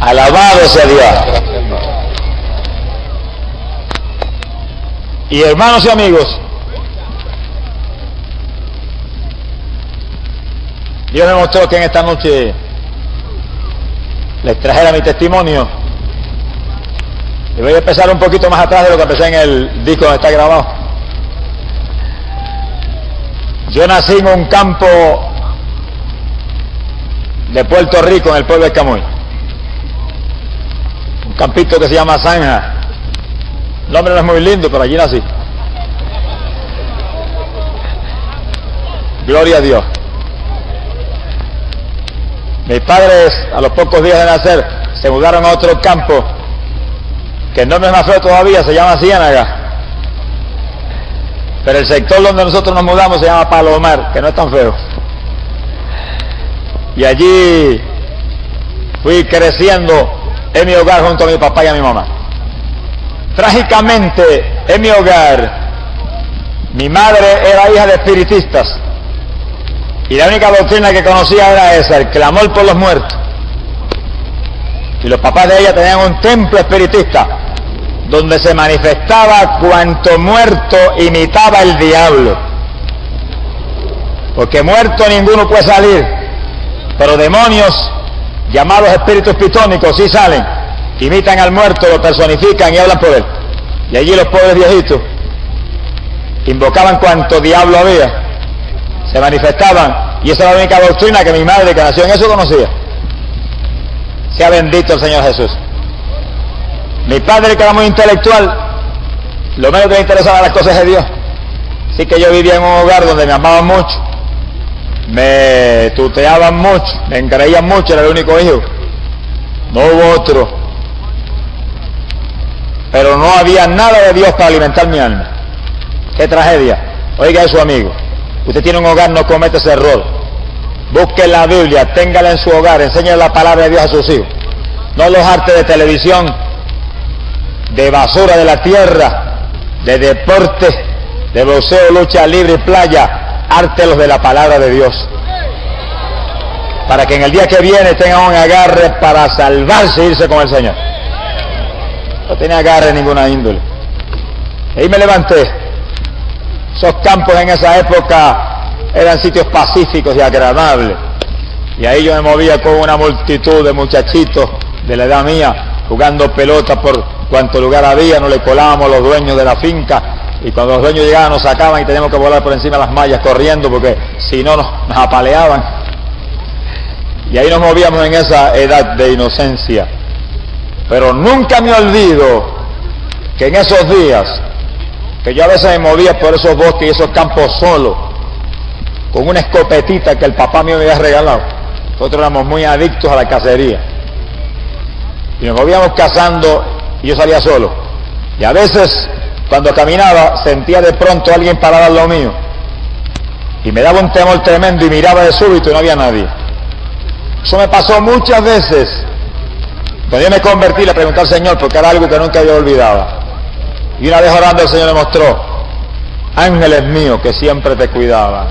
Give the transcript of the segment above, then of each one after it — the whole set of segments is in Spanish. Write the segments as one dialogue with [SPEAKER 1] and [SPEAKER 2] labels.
[SPEAKER 1] Alabado sea Dios. Y hermanos y amigos, Dios me mostró que en esta noche les trajera mi testimonio. Y voy a empezar un poquito más atrás de lo que empecé en el disco donde está grabado. Yo nací en un campo de Puerto Rico, en el pueblo de Camuy. Un campito que se llama Zanja. El nombre no es muy lindo, pero allí nací. Gloria a Dios. Mis padres, a los pocos días de nacer, se mudaron a otro campo, que el nombre es más feo todavía, se llama Ciénaga. Pero el sector donde nosotros nos mudamos se llama Palomar, que no es tan feo. Y allí fui creciendo en mi hogar junto a mi papá y a mi mamá. Trágicamente, en mi hogar, mi madre era hija de espiritistas. Y la única doctrina que conocía era esa, el clamor por los muertos. Y los papás de ella tenían un templo espiritista, donde se manifestaba cuanto muerto imitaba el diablo. Porque muerto ninguno puede salir, pero demonios llamados espíritus pitónicos sí salen, imitan al muerto, lo personifican y hablan por él. Y allí los pobres viejitos invocaban cuanto diablo había, se manifestaban, y esa era la única doctrina que mi madre, que nació en eso, conocía. Sea bendito el Señor Jesús. Mi padre, que era muy intelectual, lo menos que le interesaban las cosas de Dios. Así que yo vivía en un hogar donde me amaban mucho, me tuteaban mucho, me engreían mucho, era el único hijo. No hubo otro. Pero no había nada de Dios para alimentar mi alma. ¡Qué tragedia! Oiga eso, amigo. Usted tiene un hogar, no comete ese error. Busque la Biblia, téngala en su hogar, enséñale la palabra de Dios a sus hijos. No los artes de televisión, de basura de la tierra, de deporte, de boxeo, lucha libre y playa. Ártelos de la palabra de Dios, para que en el día que viene tengan un agarre para salvarse e irse con el Señor. No tenía agarre ninguna índole. Y ahí me levanté. Esos campos en esa época eran sitios pacíficos y agradables. Y ahí yo me movía con una multitud de muchachitos de la edad mía, jugando pelota por cuanto lugar había. Nos le colábamos a los dueños de la finca, y cuando los dueños llegaban nos sacaban y teníamos que volar por encima de las mallas corriendo, porque si no nos apaleaban. Y ahí nos movíamos en esa edad de inocencia. Pero nunca me olvido que en esos días, que yo a veces me movía por esos bosques y esos campos solo, con una escopetita que el papá mío me había regalado. Nosotros éramos muy adictos a la cacería. Y nos movíamos cazando y yo salía solo. Y a veces, cuando caminaba, sentía de pronto a alguien parar al lado mío. Y me daba un temor tremendo y miraba de súbito y no había nadie. Eso me pasó muchas veces. Cuando yo me convertí, le pregunté al Señor, porque era algo que nunca yo olvidaba. Y una vez orando, el Señor me mostró: ángeles míos que siempre te cuidaban.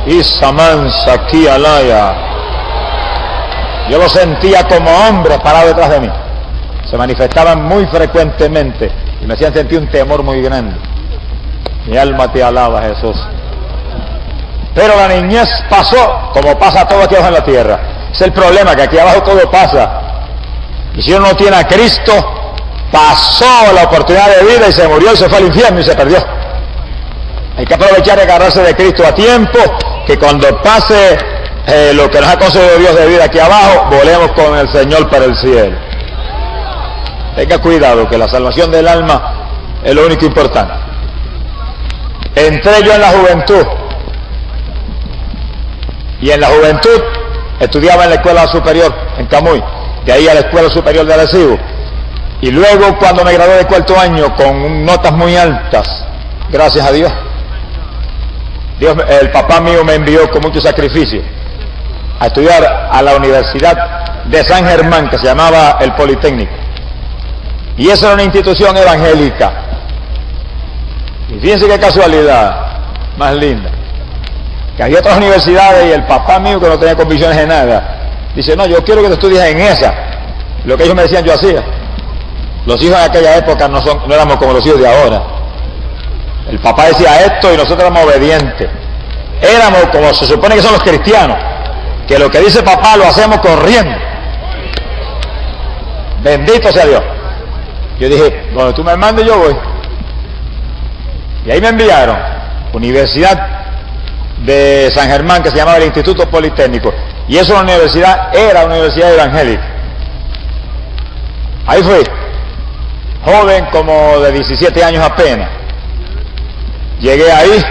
[SPEAKER 1] Isa mansa aquí alaya. Yo lo sentía como hombres parados detrás de mí. Se manifestaban muy frecuentemente y me hacían sentir un temor muy grande. Mi alma te alaba, Jesús. Pero la niñez pasó, como pasa todo aquí abajo en la tierra. Es el problema, que aquí abajo todo pasa. Y si uno no tiene a Cristo, pasó la oportunidad de vida y se murió y se fue al infierno y se perdió. Hay que aprovechar y agarrarse de Cristo a tiempo, que cuando pase lo que nos ha concedido Dios de vida aquí abajo, volemos con el Señor para el cielo. Tenga cuidado, que la salvación del alma es lo único importante. Entré yo en la juventud, y en la juventud estudiaba en la escuela superior en Camuy, de ahí a la escuela superior de Arecibo. Y luego, cuando me gradué de cuarto año con notas muy altas, gracias a Dios, el papá mío me envió con mucho sacrificio a estudiar a la Universidad de San Germán, que se llamaba el Politécnico. Y esa era una institución evangélica. Y fíjense qué casualidad más linda, que había otras universidades y el papá mío, que no tenía convicciones de nada, Dice, no, yo quiero que te estudies en esa. Lo que ellos me decían yo hacía. Los hijos en aquella época no éramos como los hijos de ahora. El papá decía esto y nosotros éramos obedientes. Éramos como se supone que son los cristianos, que lo que dice papá lo hacemos corriendo. Bendito sea Dios. Yo dije, bueno, tú me mandes, yo voy. Y ahí me enviaron, Universidad de San Germán, que se llamaba el Instituto Politécnico. Y eso la universidad era una universidad evangélica. Ahí fui, joven como de 17 años apenas. Llegué ahí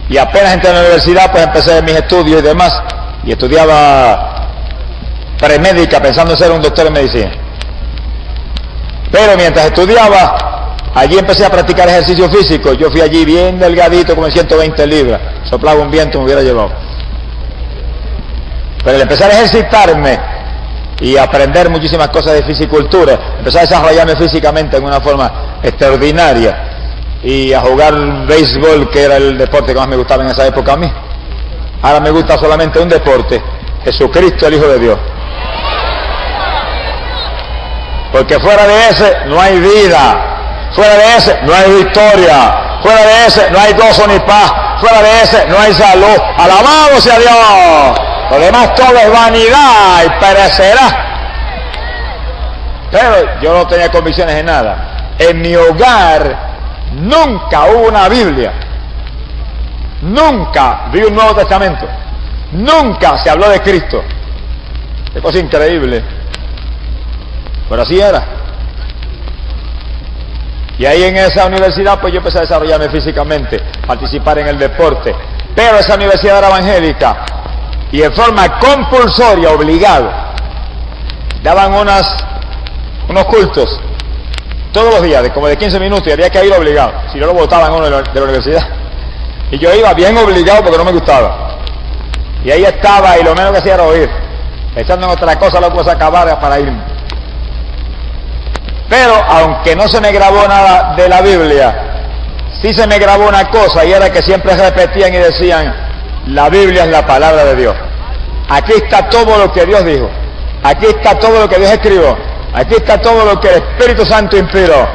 [SPEAKER 1] y apenas entré a la universidad, pues empecé mis estudios y demás. Y estudiaba premédica pensando en ser un doctor en medicina. Pero mientras estudiaba, allí empecé a practicar ejercicio físico. Yo fui allí bien delgadito, como en 120 libras. Soplaba un viento, me hubiera llevado. Pero al empezar a ejercitarme y aprender muchísimas cosas de fisicultura, empecé a desarrollarme físicamente en una forma extraordinaria. Y a jugar béisbol, que era el deporte que más me gustaba en esa época a mí. Ahora me gusta solamente un deporte, Jesucristo, el Hijo de Dios. Porque fuera de ese no hay vida, fuera de ese no hay victoria, fuera de ese no hay gozo ni paz, fuera de ese no hay salud. Alabado sea Dios. Lo demás todo es vanidad y perecerá. Pero yo no tenía convicciones en nada. En mi hogar nunca hubo una Biblia, nunca vi un Nuevo Testamento, nunca se habló de Cristo. Qué cosa increíble. Pero así era. Y ahí en esa universidad pues yo empecé a desarrollarme físicamente, participar en el deporte. Pero esa universidad era evangélica y en forma compulsoria, obligado, daban unos cultos todos los días, como de 15 minutos, y había que ir obligado, si no lo botaban uno de la universidad. Y yo iba bien obligado porque no me gustaba. Y ahí estaba, y lo menos que hacía era oír, echando en otra cosa lo que se acabara para irme. Pero aunque no se me grabó nada de la Biblia, sí se me grabó una cosa, y era que siempre repetían y decían, la Biblia es la palabra de Dios. Aquí está todo lo que Dios dijo, aquí está todo lo que Dios escribió, aquí está todo lo que el Espíritu Santo inspiró.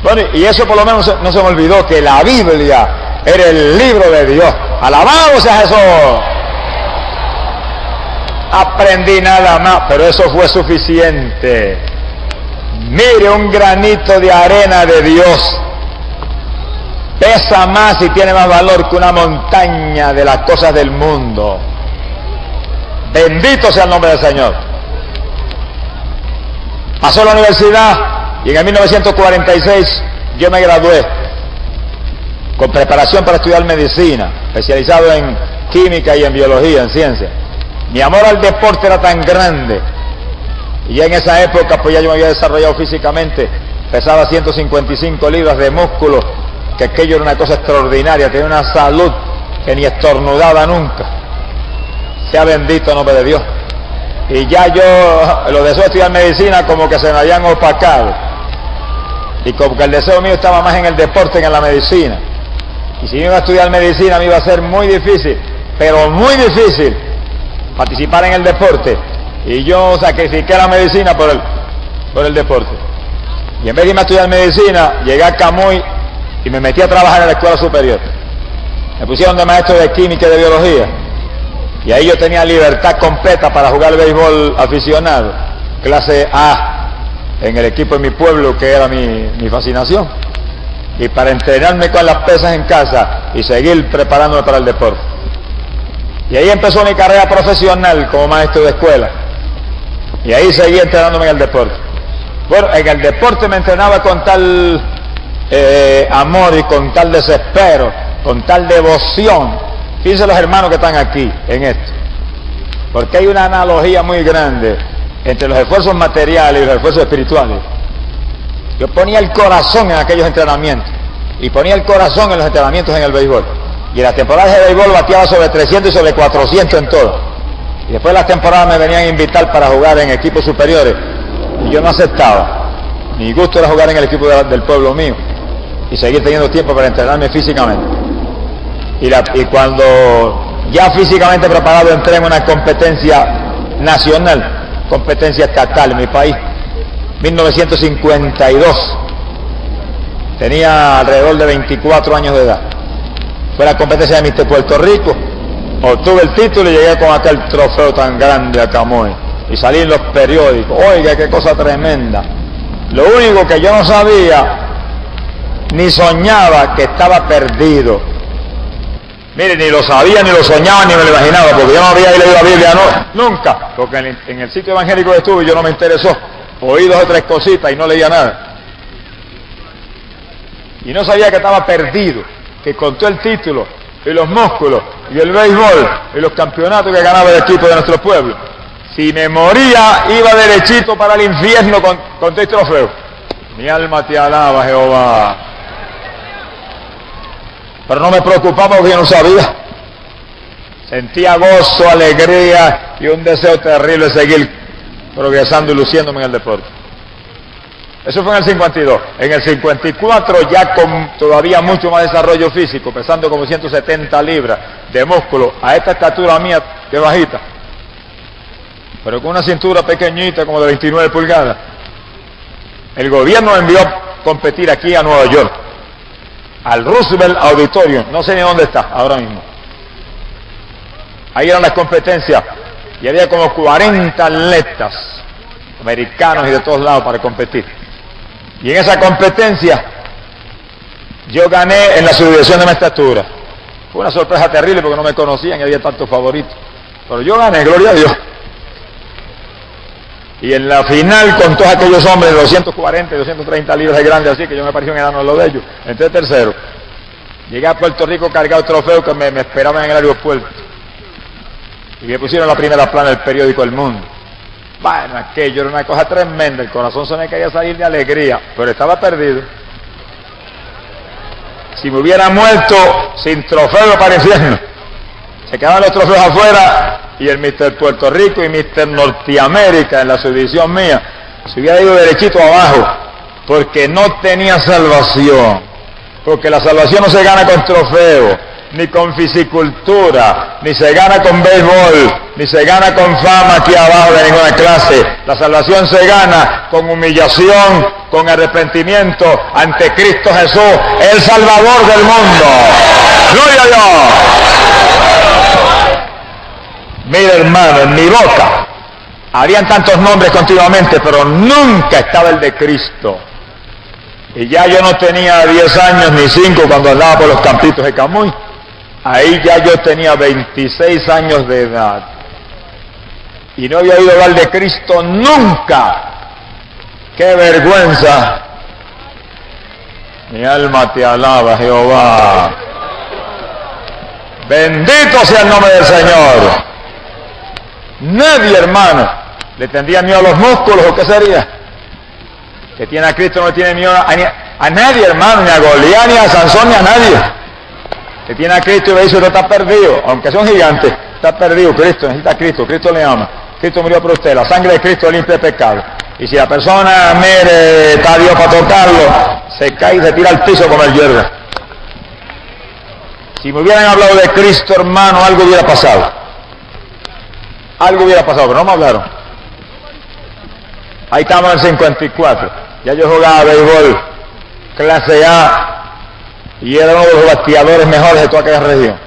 [SPEAKER 1] Bueno, y eso por lo menos no se me olvidó, que la Biblia era el libro de Dios. ¡Alabado sea Jesús! Aprendí nada más, pero eso fue suficiente. Mire, un granito de arena de Dios pesa más y tiene más valor que una montaña de las cosas del mundo. Bendito sea el nombre del Señor. Pasó a la universidad y en el 1946 yo me gradué con preparación para estudiar medicina, especializado en química y en biología, en ciencia. Mi amor al deporte era tan grande, y ya en esa época pues ya yo me había desarrollado físicamente, pesaba 155 libras de músculo, que aquello era una cosa extraordinaria, tenía una salud que ni estornudaba nunca. Sea bendito el nombre de Dios. Y ya yo, los deseos de estudiar medicina como que se me habían opacado. Y como que el deseo mío estaba más en el deporte que en la medicina. Y si me iba a estudiar medicina me iba a ser muy difícil, pero muy difícil, participar en el deporte. Y yo sacrifiqué la medicina por el deporte. Y en vez de irme a estudiar medicina, llegué a Camuy y me metí a trabajar en la escuela superior. Me pusieron de maestro de química y de biología. Y ahí yo tenía libertad completa para jugar béisbol aficionado, clase A, en el equipo de mi pueblo, que era mi fascinación. Y para entrenarme con las pesas en casa y seguir preparándome para el deporte. Y ahí empezó mi carrera profesional como maestro de escuela. Y ahí seguí entrenándome en el deporte. Bueno, en el deporte me entrenaba con tal amor y con tal desespero, con tal devoción. Fíjense los hermanos que están aquí en esto, porque hay una analogía muy grande entre los esfuerzos materiales y los esfuerzos espirituales. Yo ponía el corazón en aquellos entrenamientos y ponía el corazón en los entrenamientos en el béisbol, y en las temporadas de béisbol bateaba sobre 300 y sobre 400 en todo, y después de las temporadas me venían a invitar para jugar en equipos superiores y yo no aceptaba. Mi gusto era jugar en el equipo del pueblo mío y seguir teniendo tiempo para entrenarme físicamente. Y cuando ya físicamente preparado entré en una competencia nacional, competencia estatal en mi país, 1952. Tenía alrededor de 24 años de edad. Fue la competencia de Mr. Puerto Rico. Obtuve el título y llegué con aquel trofeo tan grande a Camoy. Y salí en los periódicos. Oiga, qué cosa tremenda. Lo único que yo no sabía, ni soñaba, que estaba perdido. Mire, ni lo sabía, ni lo soñaba, ni me lo imaginaba, porque yo no había leído la Biblia, no, nunca. Porque en el sitio evangélico que estuve yo no me interesó. Oí 2 o 3 cositas y no leía nada. Y no sabía que estaba perdido, que con todo el título y los músculos y el béisbol y los campeonatos que ganaba el equipo de nuestro pueblo, si me moría iba derechito para el infierno con todo el trofeo. Mi alma te alaba, Jehová. Pero no me preocupaba porque yo no sabía. Sentía gozo, alegría y un deseo terrible de seguir progresando y luciéndome en el deporte. Eso fue en el 52. En el 54, ya con todavía mucho más desarrollo físico, pesando como 170 libras de músculo, a esta estatura mía, que bajita, pero con una cintura pequeñita, como de 29 pulgadas, el gobierno me envió a competir aquí a Nueva York, al Roosevelt Auditorium, no sé ni dónde está ahora mismo. Ahí eran las competencias, y había como 40 atletas, americanos y de todos lados, para competir. Y en esa competencia yo gané en la subdivisión de mi estatura. Fue una sorpresa terrible porque no me conocían y había tantos favoritos. Pero yo gané, gloria a Dios. Y en la final, con todos aquellos hombres de 240 y 230 libras de grandes, así que yo me parecía un enano de lo de ellos, entré tercero. Llegué a Puerto Rico cargado trofeo que me esperaban en el aeropuerto. Y me pusieron la primera plana del periódico El Mundo. Bueno, aquello era una cosa tremenda, el corazón se me quería salir de alegría, pero estaba perdido. Si me hubiera muerto sin trofeo para el infierno, se quedaban los trofeos afuera y el Mr. Puerto Rico y Mr. Norteamérica en la subdivisión mía se hubiera ido derechito abajo, porque no tenía salvación, porque la salvación no se gana con trofeo, ni con fisicultura, ni se gana con béisbol, ni se gana con fama aquí abajo de ninguna clase. La salvación se gana con humillación, con arrepentimiento ante Cristo Jesús, el Salvador del mundo. ¡Gloria a Dios! Mira, hermano, en mi boca habían tantos nombres continuamente, pero nunca estaba el de Cristo. Y ya yo no tenía 10 años ni 5 cuando andaba por los campitos de Camuy. Ahí ya yo tenía 26 años de edad. Y no había oído hablar de Cristo nunca. ¡Qué vergüenza! Mi alma te alaba, Jehová. Bendito sea el nombre del Señor. Nadie, hermano, le tendría miedo a los músculos, ¿o qué sería? Que tiene a Cristo no le tiene miedo a nadie, hermano, ni a Goliat, ni a Sansón, ni a nadie. Que tiene a Cristo y le dice, usted está perdido, aunque sea un gigante, está perdido. Cristo necesita a Cristo, Cristo le ama, Cristo murió por usted, la sangre de Cristo limpia el pecado. Y si la persona mire, está Dios para tocarlo, se cae y se tira al piso como el hierro. Si me hubieran hablado de Cristo, hermano, algo hubiera pasado. Algo hubiera pasado, pero no me hablaron. Ahí estamos en el 54. Ya yo jugaba béisbol clase A y era uno de los bateadores mejores de toda aquella región.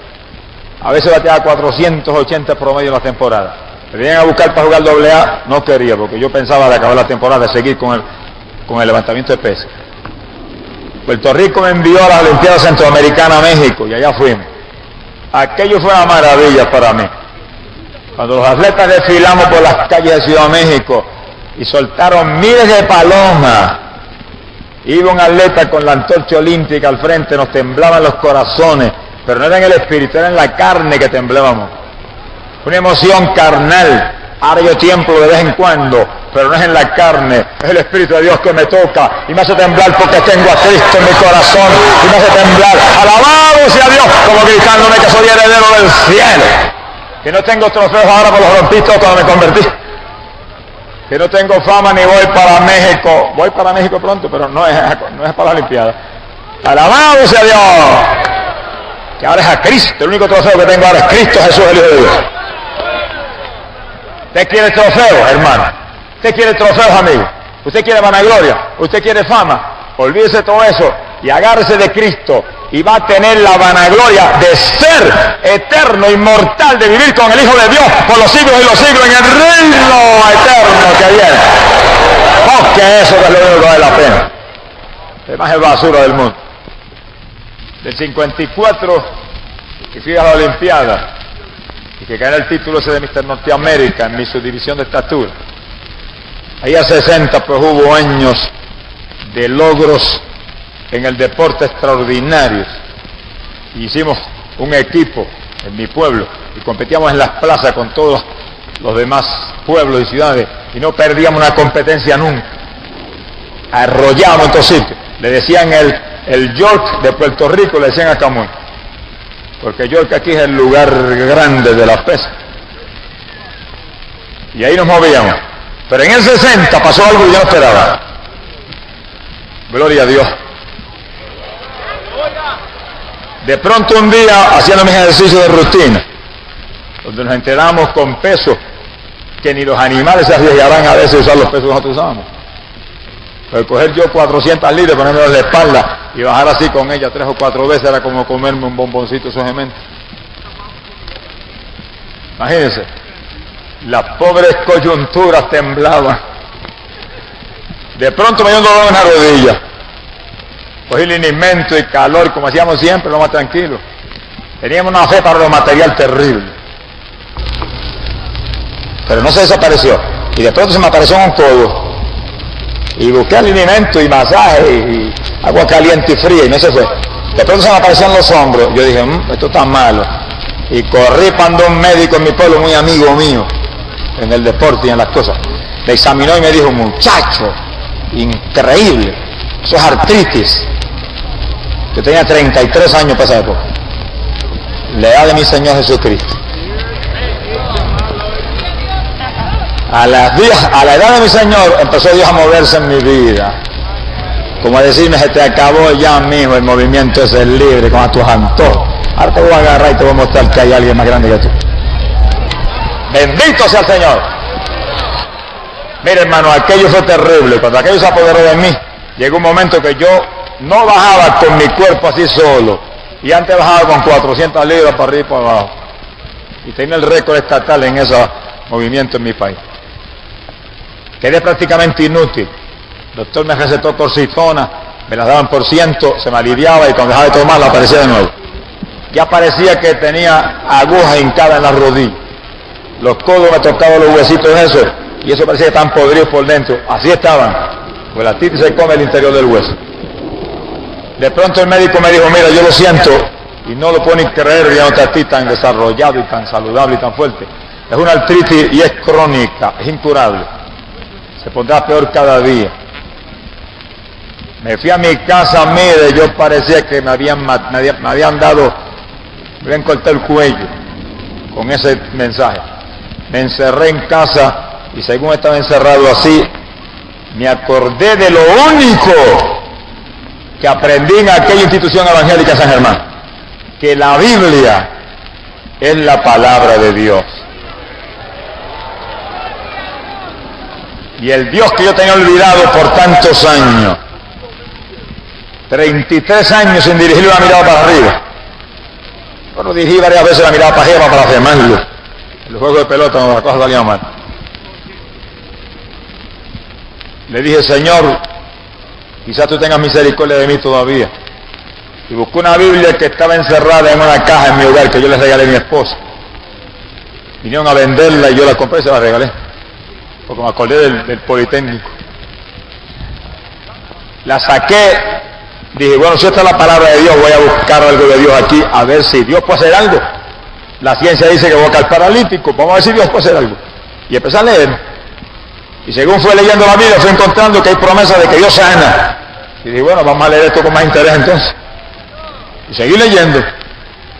[SPEAKER 1] A veces bateaba 480 promedio en la temporada. Me venían a buscar para jugar AA, no quería, porque yo pensaba de acabar la temporada, de seguir con el levantamiento de pesas. Puerto Rico me envió a las Olimpiadas Centroamericanas a México y allá fuimos. Aquello fue una maravilla para mí. Cuando los atletas desfilamos por las calles de Ciudad México y soltaron miles de palomas, iba un atleta con la antorcha olímpica al frente, nos temblaban los corazones, pero no era en el espíritu, era en la carne que temblábamos. Una emoción carnal. Ahora yo tiemblo de vez en cuando, pero no es en la carne, es el Espíritu de Dios que me toca y me hace temblar porque tengo a Cristo en mi corazón y me hace temblar. Alabado sea Dios, como gritándome que soy heredero del cielo. Que no tengo trofeos ahora por los rompistos cuando me convertí. Que no tengo fama ni voy para México. Voy para México pronto, pero no es para la Olimpiada. Alabado sea Dios. Que ahora es a Cristo. El único trofeo que tengo ahora es Cristo Jesús, el Hijo de Dios. Usted quiere trofeos, hermano. Usted quiere trofeos, amigo. Usted quiere vanagloria. Usted quiere fama. Olvídese todo eso y agárrese de Cristo y va a tener la vanagloria de ser eterno, inmortal, de vivir con el Hijo de Dios por los siglos y los siglos en el reino eterno que viene. Oh, que eso es lo único que vale la pena. Además es basura del mundo. Del 54, que fui a la Olimpiada y que gané el título ese de Mr. Norteamérica en mi subdivisión de estatura. Ahí a 60 pues hubo años de logros en el deporte extraordinarios. Hicimos un equipo en mi pueblo y competíamos en las plazas con todos los demás pueblos y ciudades y no perdíamos una competencia nunca. Arrollábamos en todos sitios. Le decían el York de Puerto Rico, le decían a Camuy, porque York aquí es el lugar grande de la pesca. Y ahí nos movíamos. Pero en el 60 pasó algo que yo no esperaba. Gloria a Dios. De pronto un día, haciendo mis ejercicios de rutina, donde nos enteramos con pesos que ni los animales se arriesgarán a veces a usar los pesos que nosotros usamos. Pero coger yo 400 libras, ponerme en la espalda y bajar así con ella 3 o 4 veces era como comerme un bomboncito de esos gemelos. Imagínense, las pobres coyunturas temblaban. De pronto me dio un dolor en la rodilla. Cogí linimento y calor, como hacíamos siempre, lo más tranquilo. Teníamos una fe para lo material terrible. Pero no se desapareció. Y de pronto se me apareció en un codo. Y busqué alimento y masaje y agua caliente y fría y no se fue. De pronto se me aparecían los hombros. Yo dije, esto está malo. Y corrí para un médico en mi pueblo, muy amigo mío, en el deporte y en las cosas. Me examinó y me dijo, muchacho, increíble, eso es artritis. Yo tenía 33 años para esa época. La edad de mi Señor Jesucristo. A la edad de mi Señor empezó Dios a moverse en mi vida. Como a decirme, se te acabó ya, mijo, el movimiento ese libre con tus antojos. Ahora te voy a agarrar y te voy a mostrar que hay alguien más grande que tú. Bendito sea el Señor. Mire, hermano, aquello fue terrible. Cuando aquello se apoderó de mí, llegó un momento que yo no bajaba con mi cuerpo así solo. Y antes bajaba con 400 libras para arriba y para abajo. Y tenía el récord estatal en ese movimiento en mi país. Quedé prácticamente inútil. El doctor me recetó cortisona, me las daban por ciento, se me aliviaba y cuando dejaba de tomarla aparecía de nuevo. Ya parecía que tenía agujas hincadas en las rodillas. Los codos me tocaban los huesitos esos y eso parecía que estaban podridos por dentro. Así estaban, pues la artritis se come el interior del hueso. De pronto el médico me dijo, mira, yo lo siento y no lo puedo ni creer, ya no está así tan desarrollado y tan saludable y tan fuerte. Es una artritis y es crónica, es incurable. Se pondrá peor cada día. Me fui a mi casa, mire, yo parecía que me habían dado, me habían cortado el cuello con ese mensaje. Me encerré en casa y según estaba encerrado así, me acordé de lo único que aprendí en aquella institución evangélica San Germán, que la Biblia es la palabra de Dios. Y el Dios que yo tenía olvidado por tantos años, 33 años sin dirigir una mirada para arriba. Bueno, dirigí varias veces la mirada para arriba para afirmarlo. El juego de pelota cuando las cosas salían mal. Le dije, Señor, quizás tú tengas misericordia de mí todavía. Y busqué una Biblia que estaba encerrada en una caja en mi hogar que yo le regalé a mi esposa. Vinieron a venderla y yo la compré y se la regalé. Porque me acordé del Politécnico. La saqué, dije, bueno, si esta es la palabra de Dios, voy a buscar algo de Dios aquí, a ver si Dios puede hacer algo. La ciencia dice que voy a caer paralítico, vamos a ver si Dios puede hacer algo. Y empecé a leer. Y según fui leyendo la Biblia, fui encontrando que hay promesas de que Dios sana. Y dije, bueno, vamos a leer esto con más interés entonces. Y seguí leyendo.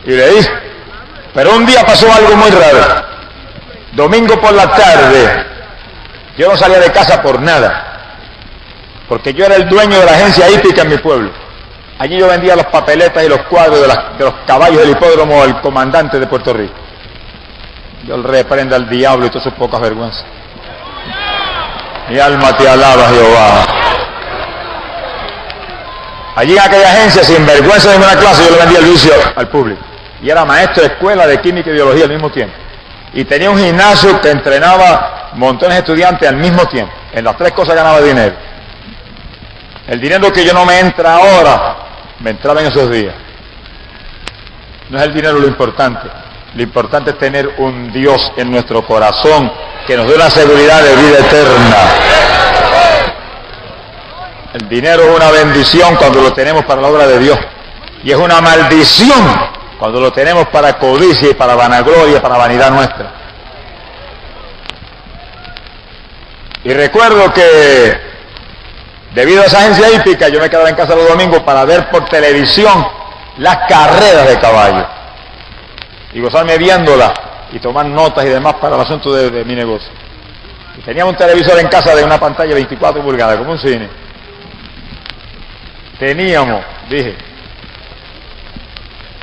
[SPEAKER 1] Y leí. Pero un día pasó algo muy raro. Domingo por la tarde, yo no salía de casa por nada, porque yo era el dueño de la agencia hípica en mi pueblo. Allí yo vendía las papeletas y los cuadros de los caballos del hipódromo del comandante de Puerto Rico. Dios reprenda al diablo y todas sus pocas vergüenzas. Mi alma te alaba, Jehová. Allí en aquella agencia, sin vergüenza de ninguna clase, yo le vendía el vicio al público. Y era maestro de escuela de química y biología al mismo tiempo. Y tenía un gimnasio que entrenaba montones de estudiantes al mismo tiempo. En las tres cosas ganaba dinero. El dinero que yo no me entra ahora, me entraba en esos días. No es el dinero lo importante. Lo importante es tener un Dios en nuestro corazón que nos dé una seguridad de vida eterna. El dinero es una bendición cuando lo tenemos para la obra de Dios. Y es una maldición cuando lo tenemos para codicia y para vanagloria, para vanidad nuestra. Y recuerdo que debido a esa agencia hípica yo me quedaba en casa los domingos para ver por televisión las carreras de caballo. Y gozarme viéndolas y tomar notas y demás para el asunto de mi negocio. Y teníamos un televisor en casa de una pantalla de 24 pulgadas, como un cine. Teníamos, dije.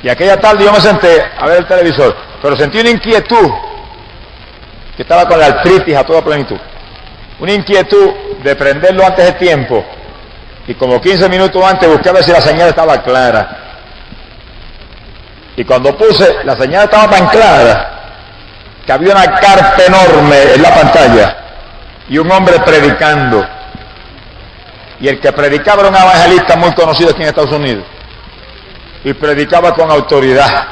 [SPEAKER 1] Y aquella tarde yo me senté a ver el televisor, pero sentí una inquietud, que estaba con la artritis a toda plenitud. Una inquietud de prenderlo antes de tiempo. Y como 15 minutos antes busqué a ver si la señal estaba clara. Y cuando puse, la señal estaba tan clara que había una carpa enorme en la pantalla y un hombre predicando. Y el que predicaba era un evangelista muy conocido aquí en Estados Unidos. Y predicaba con autoridad.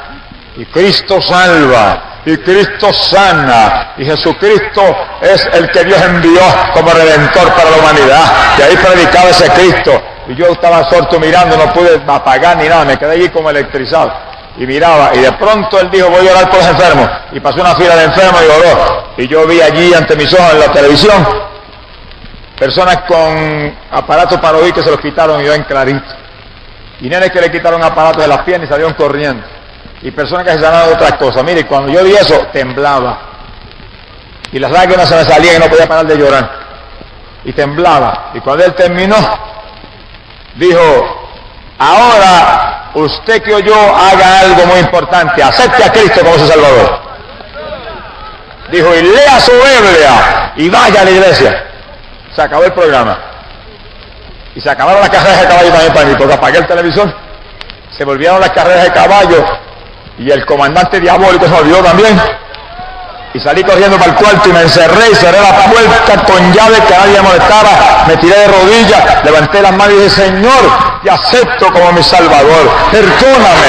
[SPEAKER 1] Y Cristo salva, y Cristo sana, y Jesucristo es el que Dios envió como redentor para la humanidad. Y ahí predicaba ese Cristo. Y yo estaba absorto mirando, no pude apagar ni nada, me quedé allí como electrizado. Y miraba, y de pronto él dijo, voy a orar por los enfermos. Y pasó una fila de enfermos y oró. Y yo vi allí ante mis ojos en la televisión personas con aparatos para oír que se los quitaron y yo en clarito. Y nenes que le quitaron aparatos de las piernas y salieron corriendo. Y personas que se sanaron de otras cosas. Mire, cuando yo vi eso, temblaba. Y las lágrimas se me salían y no podía parar de llorar. Y temblaba. Y cuando él terminó, dijo, ahora usted que oyó haga algo muy importante. Acepte a Cristo como su Salvador. Dijo, y lea su Biblia y vaya a la iglesia. Se acabó el programa. Y se acabaron las carreras de caballo también para mí, porque apagué el televisor. Se volvieron las carreras de caballo y el comandante diabólico se olvidó también. Y salí corriendo para el cuarto y me encerré y cerré la puerta con llave que nadie me molestara. Me tiré de rodillas, levanté las manos y dije, Señor, te acepto como mi Salvador. Perdóname.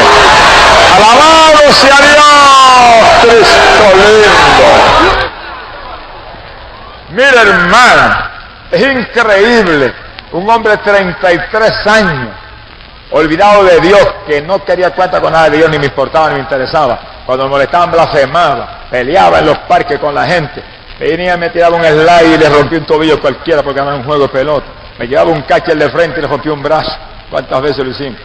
[SPEAKER 1] Alabado sea Dios, Cristo lindo. Mira, hermana, es increíble. Un hombre de 33 años, olvidado de Dios, que no quería cuenta con nada de Dios, ni me importaba, ni me interesaba. Cuando me molestaban, blasfemaba, peleaba en los parques con la gente. Venía, me tiraba un slide y le rompí un tobillo cualquiera porque era un juego de pelota. Me llevaba un catcher de frente y le rompí un brazo. ¿Cuántas veces lo hicimos?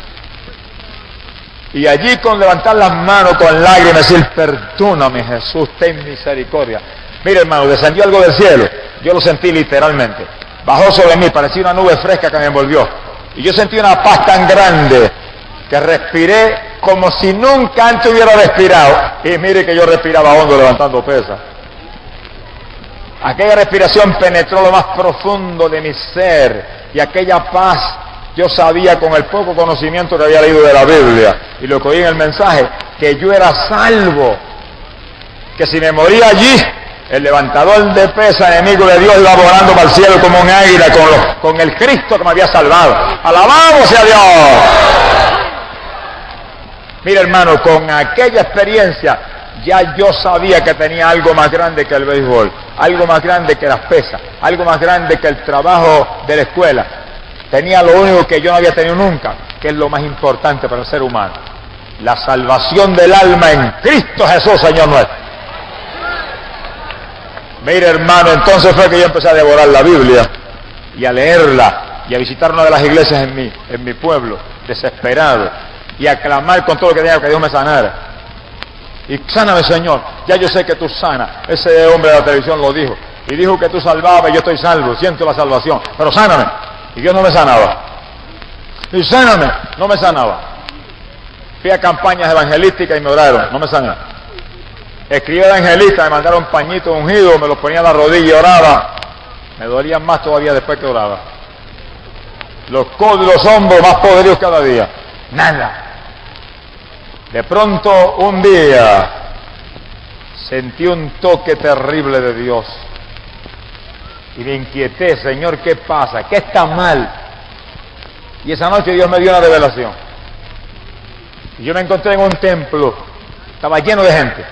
[SPEAKER 1] Y allí con levantar las manos con lágrimas y decir, perdóname Jesús, ten misericordia. Mire hermano, descendió algo del cielo. Yo lo sentí literalmente. Bajó sobre mí, parecía una nube fresca que me envolvió. Y yo sentí una paz tan grande que respiré como si nunca antes hubiera respirado. Y mire que yo respiraba hondo levantando pesas. Aquella respiración penetró lo más profundo de mi ser. Y aquella paz, yo sabía con el poco conocimiento que había leído de la Biblia y lo que oí en el mensaje, que yo era salvo. Que si me moría allí, el levantador de pesa, enemigo de Dios, iba volando para el cielo como un águila con el Cristo que me había salvado. ¡Alabado sea Dios! Mira hermano, con aquella experiencia ya yo sabía que tenía algo más grande que el béisbol, algo más grande que las pesas, algo más grande que el trabajo de la escuela. Tenía lo único que yo no había tenido nunca, que es lo más importante para el ser humano: la salvación del alma en Cristo Jesús, Señor nuestro. Mire hermano, entonces fue que yo empecé a devorar la Biblia y a leerla y a visitar una de las iglesias en mi pueblo, desesperado, y a clamar con todo lo que tenía que Dios me sanara. Y sáname Señor, ya yo sé que tú sanas. Ese hombre de la televisión lo dijo, y dijo que tú salvabas y yo estoy salvo, siento la salvación, pero sáname. Y Dios no me sanaba. Y sáname, no me sanaba. Fui a campañas evangelísticas y me oraron, no me sanaron. escribí evangelista, me mandaron pañitos ungidos, me los ponía a la rodilla y oraba. Me dolían más todavía después que oraba. Los codos y los hombros más poderosos cada día. Nada. De pronto, un día, sentí un toque terrible de Dios. Y me inquieté, Señor, ¿qué pasa? ¿Qué está mal? Y esa noche Dios me dio una revelación. Y yo me encontré en un templo, estaba lleno de gente.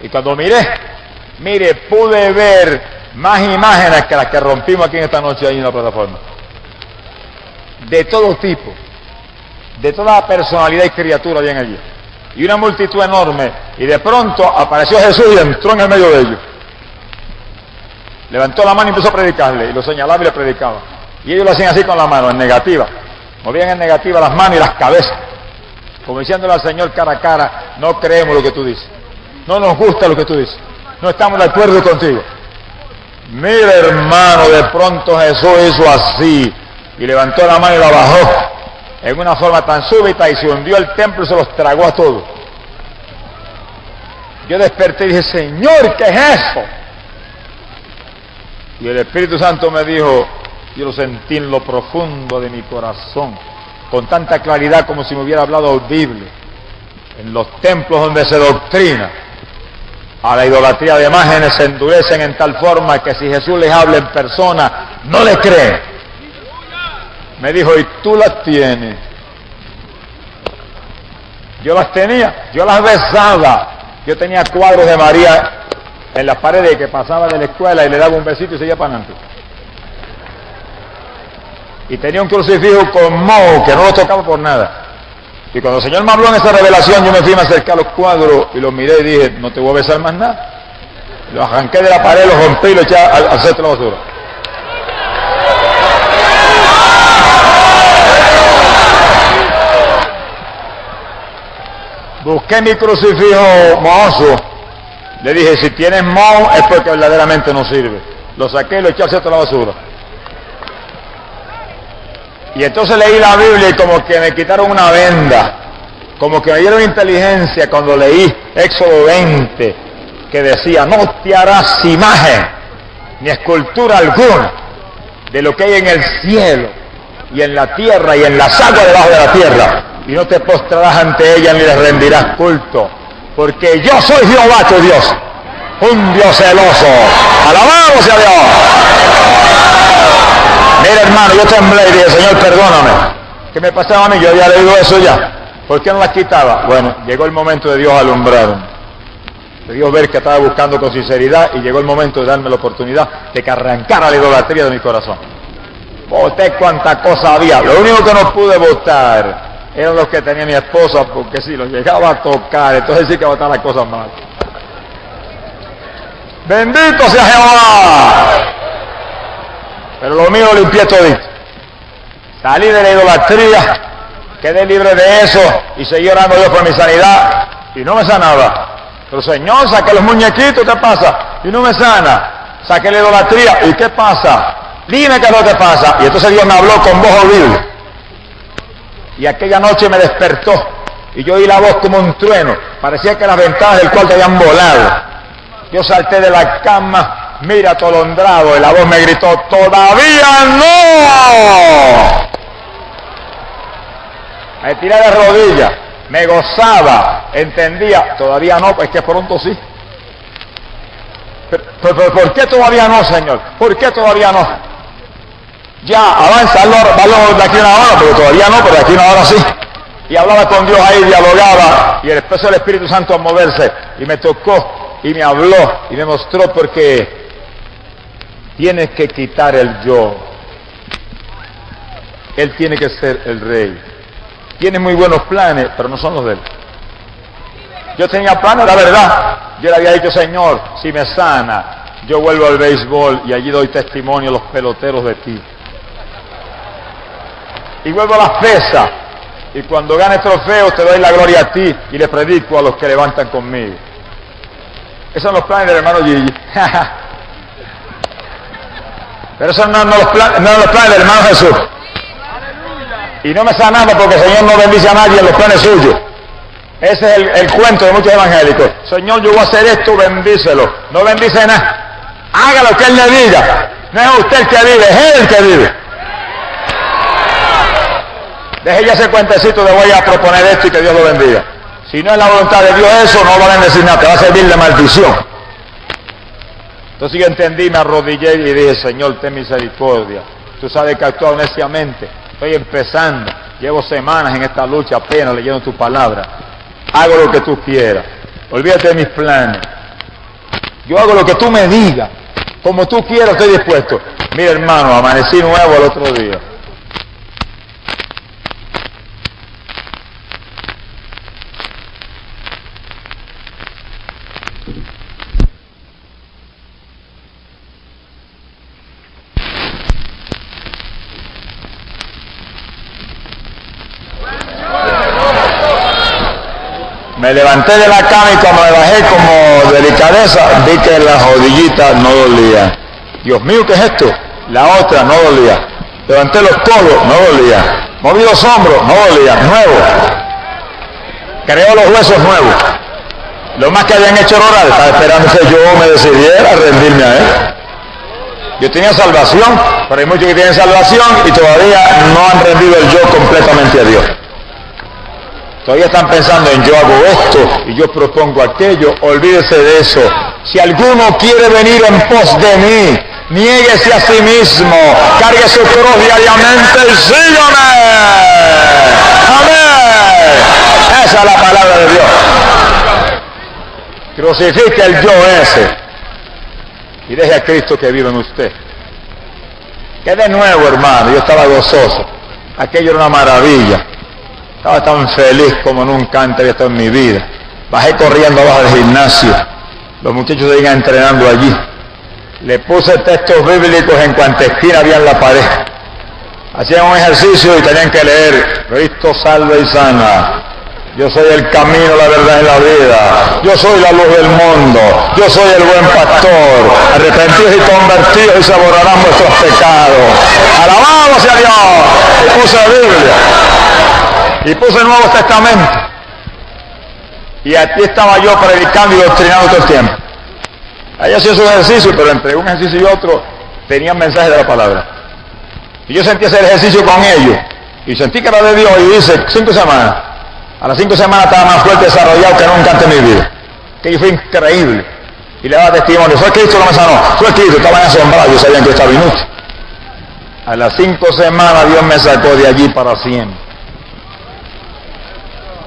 [SPEAKER 1] Y cuando mire, pude ver más imágenes que las que rompimos aquí en esta noche ahí en la plataforma. De todo tipo, de toda personalidad y criatura habían allí. Y una multitud enorme. Y de pronto apareció Jesús y entró en el medio de ellos. Levantó la mano y empezó a predicarle, y lo señalaba y le predicaba. Y ellos lo hacían así con la mano, en negativa. Movían en negativa las manos y las cabezas, como diciéndole al Señor cara a cara: no creemos lo que tú dices, no nos gusta lo que tú dices, no estamos de acuerdo contigo. Mira, hermano, de pronto Jesús hizo así, y levantó la mano y la bajó, en una forma tan súbita, y se hundió el templo y se los tragó a todos. Yo desperté y dije: Señor, ¿qué es eso? Y el Espíritu Santo me dijo, yo lo sentí en lo profundo de mi corazón, con tanta claridad como si me hubiera hablado audible. En los templos donde se doctrina a la idolatría de imágenes, se endurecen en tal forma que si Jesús les habla en persona, no le creen. Me dijo: y tú las tienes. Yo las tenía, yo las besaba. Yo tenía cuadros de María en las paredes, que pasaba de la escuela y le daba un besito y seguía para adelante. Y tenía un crucifijo con moho que no lo tocaba por nada. Y cuando el Señor me habló en esa revelación, yo me fui a acercar a los cuadros y los miré y dije: no te voy a besar más nada. Los arranqué de la pared, los rompí y los eché al cesto de la basura. Busqué mi crucifijo mohoso. Le dije: si tienes moho es porque verdaderamente no sirve. Lo saqué y lo eché al cesto de la basura. Y entonces leí la Biblia y como que me quitaron una venda, como que me dieron inteligencia cuando leí Éxodo 20, que decía: no te harás imagen ni escultura alguna de lo que hay en el cielo y en la tierra y en las aguas debajo de la tierra, y no te postrarás ante ella ni le rendirás culto, porque yo soy Jehová tu Dios, un Dios celoso. ¡Alabado sea Dios! Mira, hermano, yo temblé y dije: Señor, perdóname. ¿Qué me pasaba a mí? Yo había leído eso ya. ¿Por qué no las quitaba? Bueno, llegó el momento de Dios alumbrar, de Dios ver que estaba buscando con sinceridad, y llegó el momento de darme la oportunidad de que arrancara la idolatría de mi corazón. Boté cuánta cosa había. Lo único que no pude botar eran los que tenía mi esposa, porque si los llegaba a tocar, entonces sí que botar las cosas mal. Bendito sea Jehová. Pero lo mío lo limpié todito. Salí de la idolatría, quedé libre de eso y seguí orando a Dios por mi sanidad y no me sanaba. Pero Señor, saqué los muñequitos, ¿qué pasa? Y no me sana. Saqué la idolatría, ¿y qué pasa? Dime qué es lo que pasa. Y entonces Dios me habló con voz audible. Y aquella noche me despertó y yo oí la voz como un trueno. Parecía que las ventanas del cuarto habían volado. Yo salté de la cama, mira, atolondrado, y la voz me gritó: ¡todavía no! Me tiré de rodillas, me gozaba, entendía: todavía no, pues que pronto sí. Pero ¿por qué todavía no, Señor? ¿Por qué todavía no? Ya, avanza, valor de aquí a una hora, pero todavía no, pero de aquí a una hora sí. Y hablaba con Dios ahí, dialogaba, y el peso del Espíritu Santo a moverse, y me tocó, y me habló, y me mostró porque tienes que quitar el yo. Él tiene que ser el rey. Tiene muy buenos planes, pero no son los de él. Yo tenía planes, la verdad. Yo le había dicho: Señor, si me sana, yo vuelvo al béisbol y allí doy testimonio a los peloteros de ti. Y vuelvo a las pesas, y cuando gane trofeos te doy la gloria a ti y le predico a los que levantan conmigo. Esos son los planes del hermano Gigi. Pero esos no son los planes del hermano Jesús. Y no me sanaba porque el Señor no bendice a nadie en los planes suyos. Ese es el cuento de muchos evangélicos. Señor, yo voy a hacer esto, bendícelo. No bendice nada. Haga lo que Él le diga. No es usted el que vive, es Él el que vive. Deje ya ese cuentecito de voy a proponer esto y que Dios lo bendiga. Si no es la voluntad de Dios eso, no va a bendecir nada, te va a servir de maldición. Entonces yo entendí, me arrodillé y dije, Señor, ten misericordia. Tú sabes que he actuado neciamente. Estoy empezando. Llevo semanas en esta lucha apenas leyendo tu palabra. Hago lo que tú quieras. Olvídate de mis planes. Yo hago lo que tú me digas. Como tú quieras, estoy dispuesto. Mira, hermano, amanecí nuevo el otro día. Me levanté de la cama y cuando me bajé como delicadeza, vi que la rodillita no dolía. Dios mío, ¿qué es esto? La otra no dolía. Levanté los codos, no dolía. Moví los hombros, no dolía. Nuevo. Creó los huesos nuevos. Lo más que habían hecho orar, estaba esperando que yo me decidiera a rendirme a Él. Yo tenía salvación, pero hay muchos que tienen salvación y todavía no han rendido el yo completamente a Dios. Todavía están pensando en yo hago esto y yo propongo aquello. Olvídese de eso. Si alguno quiere venir en pos de mí, niéguese a sí mismo, cargue su cruz diariamente y sígame. Amén. Esa es la palabra de Dios. Crucifique el yo ese y deje a Cristo que viva en usted. Que de nuevo, hermano, yo estaba gozoso. Aquello era una maravilla. Estaba tan feliz como nunca antes había estado en mi vida. Bajé corriendo abajo del gimnasio. Los muchachos seguían entrenando allí. Le puse textos bíblicos en cuanta esquina había en la pared. Hacían un ejercicio y tenían que leer: Cristo salva y sana. Yo soy el camino, la verdad y la vida. Yo soy la luz del mundo. Yo soy el buen pastor. Arrepentidos y convertidos y se borrarán vuestros pecados. Alabamos a Dios. Y puse la Biblia. Y puse el Nuevo Testamento. Y aquí estaba yo predicando y doctrinando todo el tiempo. Ahí hacía su ejercicio, pero entre un ejercicio y otro tenían mensajes de la palabra. Y yo sentí hacer ejercicio con ellos. Y sentí que era de Dios. Y dice, 5 semanas. A las 5 semanas estaba más fuerte desarrollado que nunca antes en mi vida. Que fue increíble. Y le daba testimonio. Fue Cristo que me sanó. Fue Cristo. Estaban asombrados. Yo sabían que estaba inútil. A las 5 semanas Dios me sacó de allí para siempre.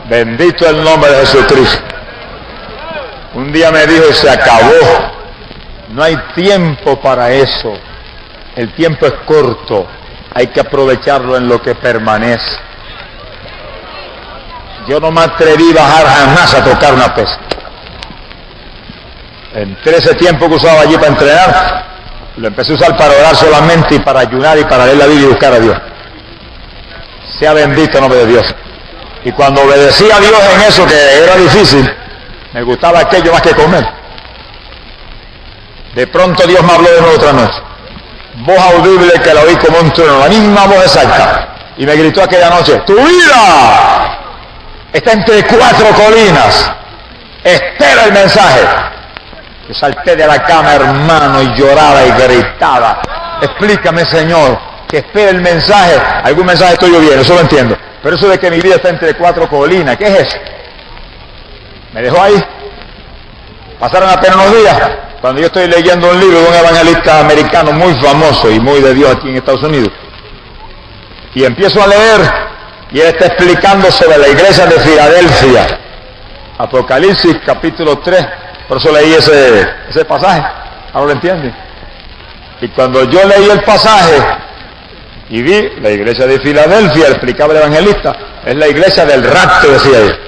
[SPEAKER 1] Bendito el nombre de Jesucristo. Un día me dijo, se acabó. No hay tiempo para eso. El tiempo es corto. Hay que aprovecharlo en lo que permanece. Yo no me atreví a bajar jamás a tocar una pesa. Entre ese tiempo que usaba allí para entrenar, lo empecé a usar para orar solamente y para ayunar y para leer la Biblia y buscar a Dios. Sea bendito el nombre de Dios. Y cuando obedecí a Dios en eso que era difícil, me gustaba aquello más que comer. De pronto Dios me habló de nuevo otra noche. Voz audible que la oí como un trueno, la misma voz exacta. Y me gritó aquella noche, tu vida está entre 4 colinas. Espera el mensaje. Yo salté de la cama, hermano, y lloraba y gritaba. Explícame, Señor, que espere el mensaje. Algún mensaje estoy viendo, eso lo entiendo. Pero eso de que mi vida está entre 4 colinas, ¿qué es eso? Me dejó ahí. Pasaron apenas unos días, cuando yo estoy leyendo un libro de un evangelista americano muy famoso y muy de Dios aquí en Estados Unidos. Y empiezo a leer, y él está explicando sobre la iglesia de Filadelfia. Apocalipsis capítulo 3, por eso leí ese pasaje. Ahora lo entienden. Y cuando yo leí el pasaje, y vi la iglesia de Filadelfia, explicaba el evangelista, es la iglesia del rapto, decía él.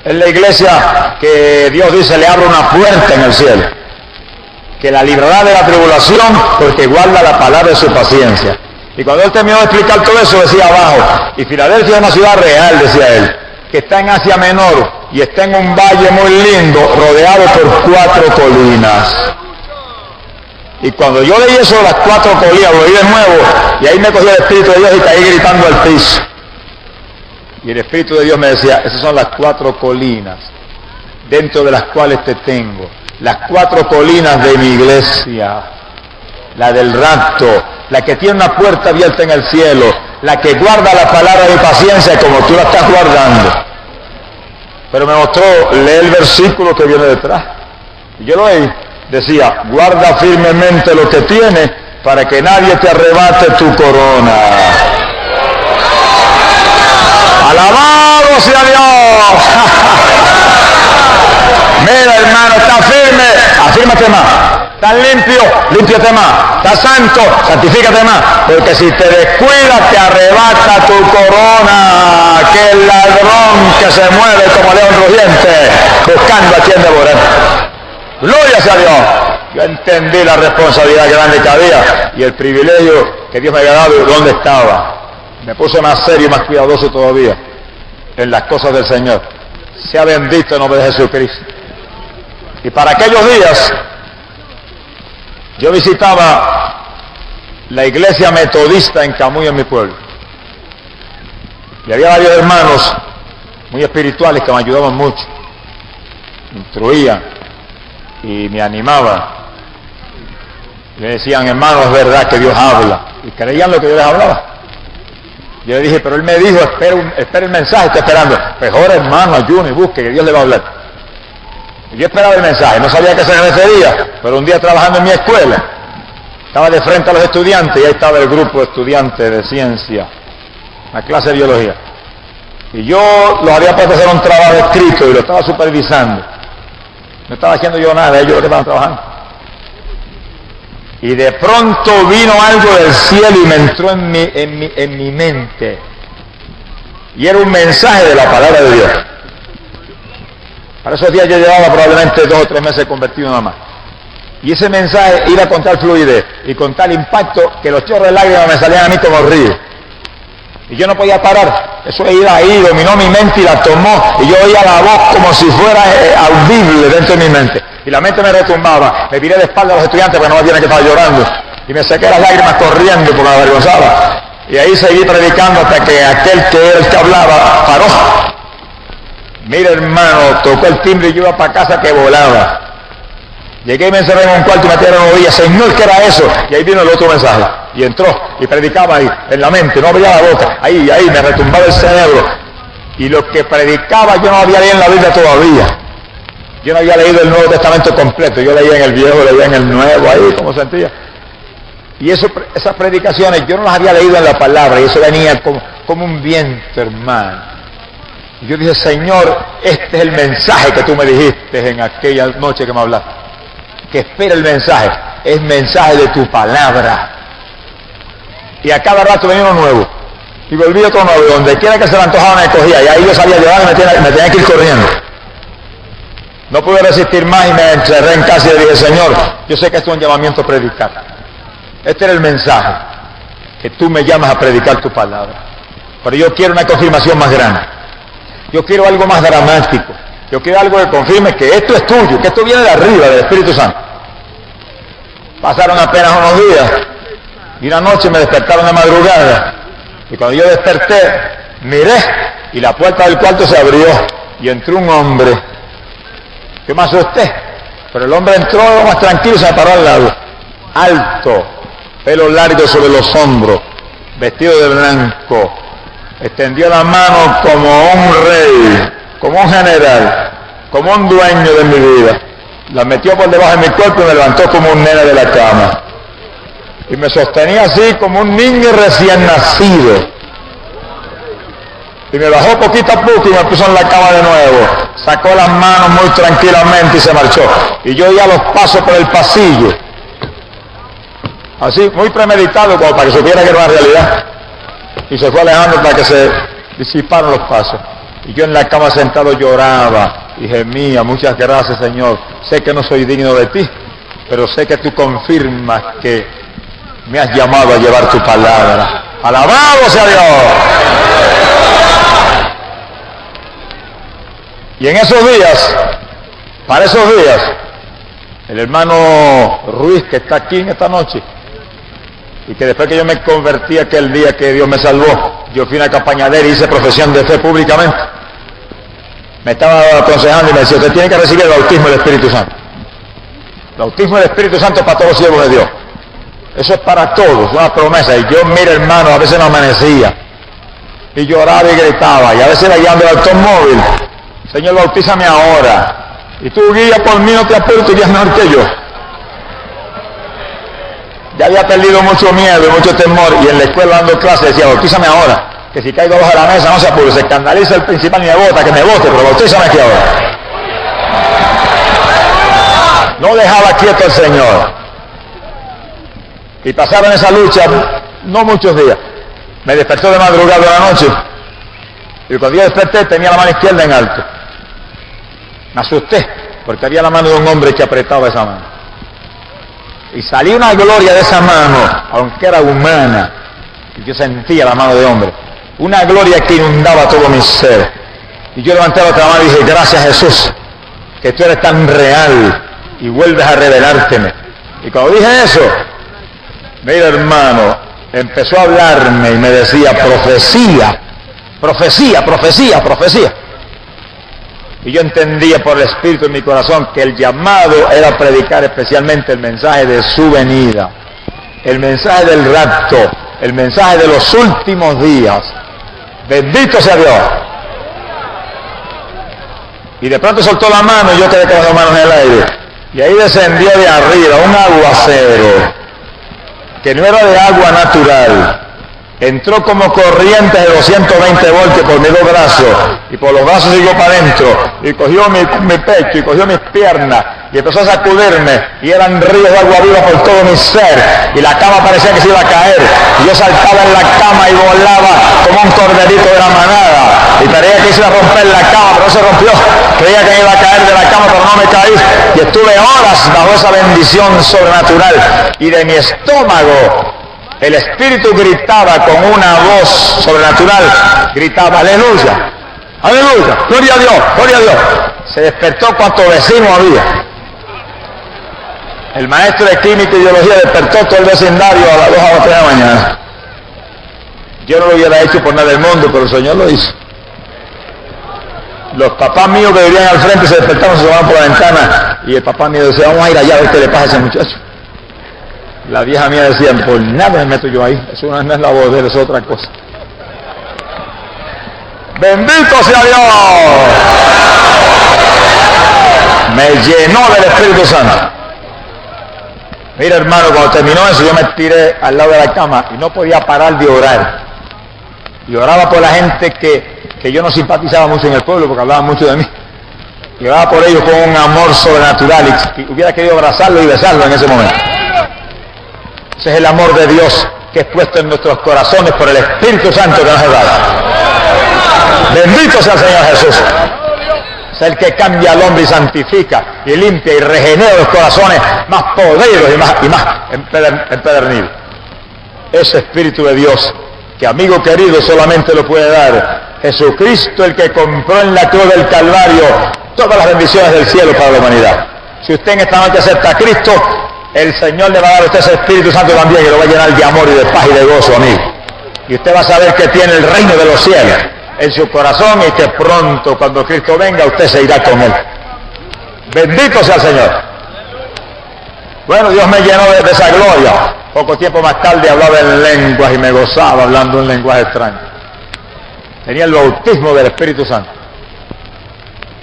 [SPEAKER 1] Es la iglesia que Dios dice le abre una puerta en el cielo, que la librará de la tribulación porque guarda la palabra de su paciencia. Y cuando él terminó de explicar todo eso, decía abajo, y Filadelfia es una ciudad real, decía él, que está en Asia Menor y está en un valle muy lindo, rodeado por 4 colinas. Y cuando yo leí eso de las 4 colinas, lo oí de nuevo, y ahí me cogió el Espíritu de Dios y caí gritando al piso. Y el Espíritu de Dios me decía, esas son las 4 colinas dentro de las cuales te tengo. Las 4 colinas de mi iglesia. La del rapto, la que tiene una puerta abierta en el cielo, la que guarda la palabra de paciencia como tú la estás guardando. Pero me mostró, lee el versículo que viene detrás. Y yo lo leí, decía, guarda firmemente lo que tienes para que nadie te arrebate tu corona. ¡Alabado sea Dios! Mira, hermano, está firme, afírmate más. Estás limpio, límpiate más. Estás santo, santifícate más. Porque si te descuidas, te arrebata tu corona. Aquel ladrón que se mueve como león rugiente, buscando a quien devorar. Gloria sea a Dios. Yo entendí la responsabilidad grande que había y el privilegio que Dios me había dado y dónde estaba. Me puse más serio y más cuidadoso todavía en las cosas del Señor. Sea bendito en nombre de Jesucristo. Y para aquellos días, yo visitaba la iglesia metodista en Camuy, en mi pueblo. Y había varios hermanos muy espirituales que me ayudaban mucho, me instruían y me animaban. Me decían, hermano, es verdad que Dios habla. Y creían lo que yo les hablaba. Yo le dije, pero él me dijo, espera el mensaje, estoy esperando. Mejor hermano, ayune y busque, que Dios le va a hablar. Y yo esperaba el mensaje, no sabía a qué se refería, pero un día trabajando en mi escuela, estaba de frente a los estudiantes y ahí estaba el grupo de estudiantes de ciencia, la clase de biología. Y yo los había puesto a hacer un trabajo escrito y lo estaba supervisando. No estaba haciendo yo nada, ellos lo que estaban trabajando. Y de pronto vino algo del cielo y me entró en mi mente. Y era un mensaje de la palabra de Dios. Para esos días yo llevaba probablemente 2 o 3 meses convertido nada más. Y ese mensaje iba con tal fluidez y con tal impacto que los chorros de lágrimas me salían a mí como ríos. Y yo no podía parar. Eso iba ahí, dominó mi mente y la tomó. Y yo oía la voz como si fuera audible dentro de mi mente. Y la mente me retumbaba. Me viré de espalda a los estudiantes porque no me vieran que estaba llorando. Y me saqué las lágrimas corriendo porque me avergonzaba. Y ahí seguí predicando hasta que aquel que era el que hablaba paró. Mira, hermano, tocó el timbre y yo iba para casa que volaba. Llegué y me encerré en un cuarto y me tiraron la rodilla. Señor, ¿qué era eso? Y ahí vino el otro mensaje. Y entró y predicaba ahí, en la mente, no abría la boca. Ahí, me retumbaba el cerebro. Y lo que predicaba yo no había leído en la Biblia todavía. Yo no había leído el Nuevo Testamento completo. Yo leía en el Viejo, leía en el Nuevo, ahí como sentía. Y esas predicaciones yo no las había leído en la palabra. Y eso venía como un viento, hermano. Y yo dije, Señor, este es el mensaje que tú me dijiste en aquella noche que me hablaste. Que espera el mensaje, es mensaje de tu palabra. Y a cada rato venía uno nuevo. Y volví otro nuevo, y donde quiera que se le antojaba me cogía. Y ahí yo salía a llorar y me tenía que ir corriendo. No pude resistir más y me encerré en casa y le dije, Señor, yo sé que esto es un llamamiento a predicar. Este era el mensaje, que tú me llamas a predicar tu palabra. Pero yo quiero una confirmación más grande. Yo quiero algo más dramático. Yo quiero algo que confirme que esto es tuyo, que esto viene de arriba, del Espíritu Santo. Pasaron apenas unos días y una noche me despertaron de madrugada. Y cuando yo desperté, miré y la puerta del cuarto se abrió y entró un hombre. Yo me asusté, pero el hombre entró más tranquilo y se me paró al lado. Alto, pelo largo sobre los hombros, vestido de blanco. Extendió la mano como un rey, como un general, como un dueño de mi vida. La metió por debajo de mi cuerpo y me levantó como un nene de la cama. Y me sostenía así como un niño recién nacido. Y me bajó poquito a poco y me puso en la cama de nuevo. Sacó las manos muy tranquilamente y se marchó. Y yo oía los pasos por el pasillo. Así, muy premeditado, como para que supiera que era una realidad. Y se fue alejando para que se disiparan los pasos. Y yo en la cama sentado lloraba y gemía, muchas gracias Señor, sé que no soy digno de ti, pero sé que tú confirmas que me has llamado a llevar tu palabra. ¡Alabado sea Dios! Y en esos días, para esos días, el hermano Ruiz que está aquí en esta noche, y que después que yo me convertí aquel día que Dios me salvó, yo fui a una campaña de él y hice profesión de fe públicamente. Me estaba aconsejando y me decía, usted tiene que recibir el bautismo del Espíritu Santo. El bautismo del Espíritu Santo es para todos los siervos de Dios. Eso es para todos, es una promesa. Y yo, mira hermano, a veces no amanecía. Y lloraba y gritaba. Y a veces iba guiando el automóvil. Señor, bautízame ahora. Y tú guías por mí, no te apures, tú guías mejor que yo. Ya había perdido mucho miedo y mucho temor. Y en la escuela dando clases decía, bautízame ahora. Que si caigo abajo de la mesa no se apure, se escandaliza el principal y me bota, que me bote, pero bautízame aquí ahora. No dejaba quieto el Señor. Y pasaron esa lucha no muchos días. Me despertó de madrugada de la noche. Y cuando yo desperté tenía la mano izquierda en alto. Me asusté, porque había la mano de un hombre que apretaba esa mano. Y salió una gloria de esa mano, aunque era humana. Y yo sentía la mano de hombre. Una gloria que inundaba todo mi ser. Y yo levanté la otra mano y dije, gracias Jesús, que tú eres tan real y vuelves a revelárteme. Y cuando dije eso, mira hermano, empezó a hablarme y me decía, profecía, profecía, profecía, profecía. Y yo entendía por el Espíritu en mi corazón que el llamado era predicar especialmente el mensaje de su venida, el mensaje del rapto, el mensaje de los últimos días. Bendito sea Dios. Y de pronto soltó la mano y yo quedé con las manos en el aire. Y ahí descendió de arriba un aguacero, que no era de agua natural. Entró como corriente de 220 voltios por mis dos brazos, y por los brazos siguió para adentro, y cogió mi pecho, y cogió mis piernas, y empezó a sacudirme, y eran ríos de agua viva por todo mi ser, y la cama parecía que se iba a caer, y yo saltaba en la cama y volaba como un corderito de la manada, y creía que iba a romper la cama, pero no se rompió, creía que iba a caer de la cama, pero no me caí, y estuve horas bajo esa bendición sobrenatural, y de mi estómago el Espíritu gritaba con una voz sobrenatural, gritaba, aleluya, aleluya, gloria a Dios, gloria a Dios. Se despertó cuanto vecino había. El maestro de química y biología despertó todo el vecindario a las 2 a las 3 de la mañana. Yo no lo hubiera hecho por nada del mundo, pero el Señor lo hizo. Los papás míos que vivían al frente se despertaron, se asomaban por la ventana, y el papá mío decía, vamos a ir allá a ver qué le pasa a ese muchacho. La vieja mía decía, por nada me meto yo ahí, eso no es la voz de él, es otra cosa. ¡Bendito sea Dios! Me llenó del Espíritu Santo. Mira hermano, cuando terminó eso yo me tiré al lado de la cama y no podía parar de orar. Y oraba por la gente que yo no simpatizaba mucho en el pueblo porque hablaban mucho de mí. Y oraba por ellos con un amor sobrenatural y hubiera querido abrazarlo y besarlo en ese momento. Ese es el amor de Dios que es puesto en nuestros corazones por el Espíritu Santo que nos ha dado. Bendito sea el Señor Jesús. Es el que cambia al hombre y santifica y limpia y regenera los corazones más podridos y más empedernidos. Ese Espíritu de Dios, que amigo querido solamente lo puede dar Jesucristo, el que compró en la cruz del Calvario todas las bendiciones del cielo para la humanidad. Si usted en esta noche acepta a Cristo, el Señor le va a dar a usted ese Espíritu Santo también, y lo va a llenar de amor y de paz y de gozo, amigo. Y usted va a saber que tiene el reino de los cielos en su corazón y que pronto, cuando Cristo venga, usted se irá con Él. Bendito sea el Señor. Bueno, Dios me llenó de esa gloria. Poco tiempo más tarde hablaba en lenguas y me gozaba hablando en lenguaje extraño. Tenía el bautismo del Espíritu Santo.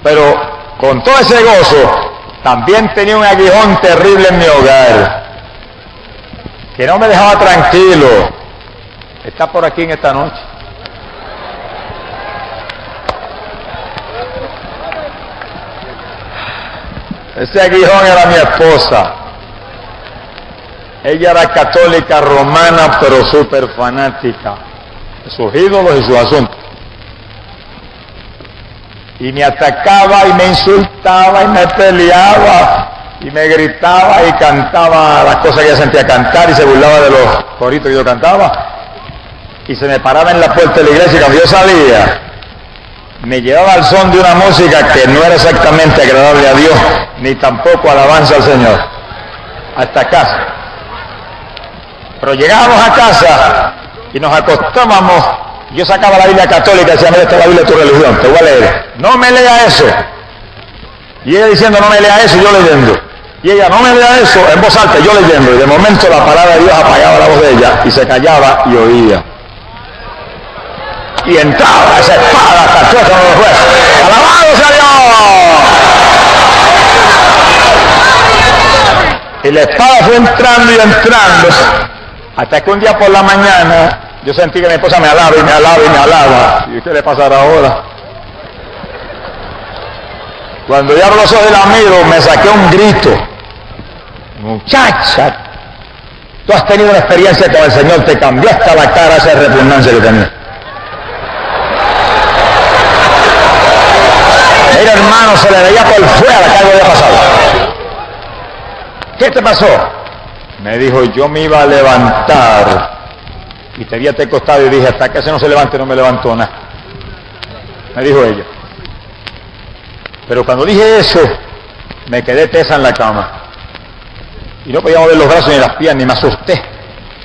[SPEAKER 1] Pero con todo ese gozo, también tenía un aguijón terrible en mi hogar, que no me dejaba tranquilo. Está por aquí en esta noche. Ese aguijón era mi esposa. Ella era católica romana, pero súper fanática de sus ídolos y sus asuntos. Y me atacaba y me insultaba y me peleaba y me gritaba y cantaba las cosas que ella sentía cantar y se burlaba de los coritos que yo cantaba. Y se me paraba en la puerta de la iglesia y cuando yo salía me llevaba al son de una música que no era exactamente agradable a Dios ni tampoco alabanza al Señor, hasta casa. Pero llegábamos a casa y nos acostábamos Yo sacaba la Biblia católica y decía, mira, esta es la Biblia de tu religión, te voy a leer. No me lea eso. Y ella diciendo, no me lea eso, y yo leyendo. Y ella, no me lea eso, en voz alta, yo leyendo. Y de momento la palabra de Dios apagaba la voz de ella y se callaba y oía. Y entraba esa espada hasta el tuétano de los jueces. ¡Alabado sea Dios! Y la espada fue entrando y entrando, hasta que un día por la mañana yo sentí que mi esposa me alaba y me alaba y me alaba. ¿Y qué le pasará ahora? Cuando yo abro los ojos y la miro, me saqué un grito. Muchacha, tú has tenido una experiencia con el Señor, te cambió hasta la cara esa repugnancia que tenía. Mira, hermano, se le veía por fuera que algo había pasado. ¿Qué te pasó? Me dijo, yo me iba a levantar y te vi a este costado y dije, hasta que ese no se levante no me levantó nada. Me dijo ella. Pero cuando dije eso, me quedé tesa en la cama. Y no podía mover los brazos ni las piernas, ni me asusté.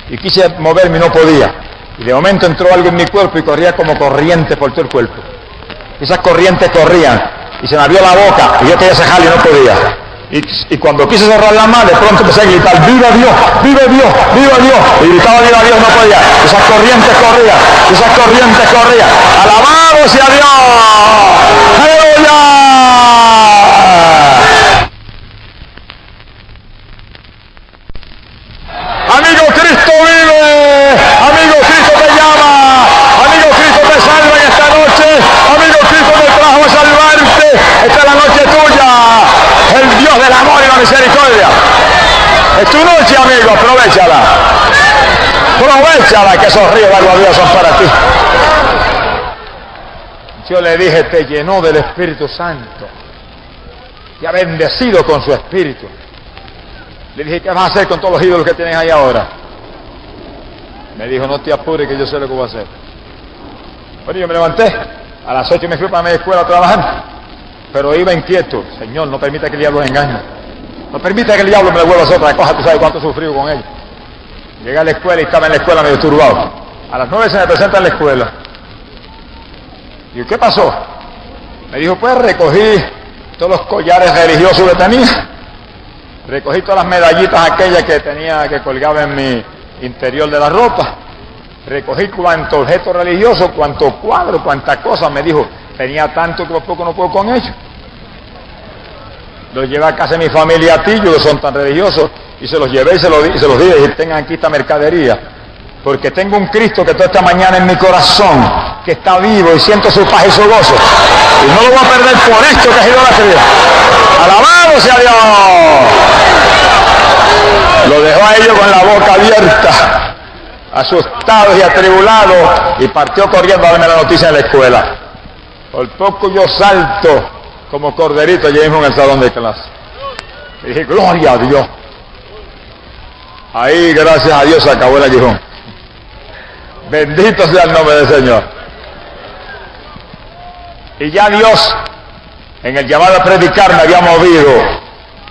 [SPEAKER 1] Y quise moverme y no podía. Y de momento entró algo en mi cuerpo y corría como corriente por todo el cuerpo. Esas corrientes corrían y se me abrió la boca y yo quería cejar y no podía. Y cuando quise cerrar la mano, de pronto empecé a gritar, ¡viva Dios! ¡Viva Dios! ¡Viva Dios! Y gritaba, ¡viva Dios! No podía. Esas corrientes corrían, esas corrientes corrían. ¡Alabado sea Dios! ¡Aleluya! Amigo, Cristo vive. Amigo, Cristo te llama. Amigo, Cristo te salva en esta noche. Amigo, Cristo te trajo a salvarte. Esta es la noche tuya. El Dios del amor y la misericordia. Es tu noche, amigo, aprovechala. Aprovechala, que esos ríos de agua viva son para ti. Yo le dije, te llenó del Espíritu Santo. Te ha bendecido con su Espíritu. Le dije, ¿qué vas a hacer con todos los ídolos que tienes ahí ahora? Me dijo, no te apures que yo sé lo que voy a hacer. Bueno, yo me levanté. A las 8 me fui para mi escuela a trabajar. Pero iba inquieto. Señor, no permita que el diablo me engañe. No permita que el diablo me le vuelva a hacer otra cosa. Tú sabes cuánto he sufrido con él. Llegué a la escuela y estaba en la escuela medio turbado. A las 9 se me presenta en la escuela. Digo, ¿qué pasó? Me dijo, pues recogí todos los collares religiosos que tenía. Recogí todas las medallitas aquellas que tenía, que colgaba en mi interior de la ropa. Recogí cuanto objeto religioso, cuanto cuadro, cuantas cosas. Me dijo, tenía tanto que por poco no puedo con ellos. Los llevé a casa de mi familia Tillo, que son tan religiosos, y se los llevé y se los dije, y tengan aquí esta mercadería. Porque tengo un Cristo que toda esta mañana en mi corazón, que está vivo y siento su paz y su gozo. Y no lo voy a perder por esto que ha sido la vida. ¡Alabado sea Dios! Lo dejó a ellos con la boca abierta, asustados y atribulados, y partió corriendo a darme la noticia en la escuela. Por poco yo salto como corderito allí mismo en el salón de clase. Y dije, gloria a Dios. Ahí, gracias a Dios, se acabó el aguijón. Bendito sea el nombre del Señor. Y ya Dios, en el llamado a predicar, me había movido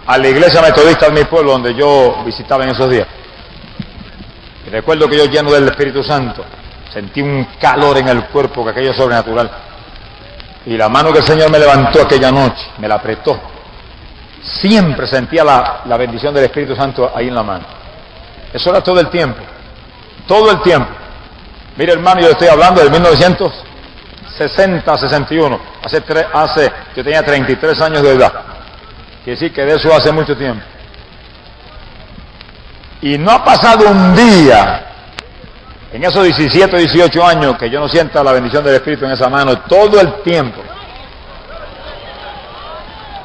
[SPEAKER 1] a la iglesia metodista de mi pueblo, donde yo visitaba en esos días. Y recuerdo que yo, lleno del Espíritu Santo, sentí un calor en el cuerpo, que aquello es sobrenatural. Y la mano que el Señor me levantó aquella noche, me la apretó. Siempre sentía la bendición del Espíritu Santo ahí en la mano. Eso era todo el tiempo. Todo el tiempo. Mire, hermano, yo estoy hablando del 1960, 61. Yo tenía 33 años de edad. Quiere decir que de eso hace mucho tiempo. Y no ha pasado un día en esos 17, 18 años que yo no sienta la bendición del Espíritu en esa mano todo el tiempo.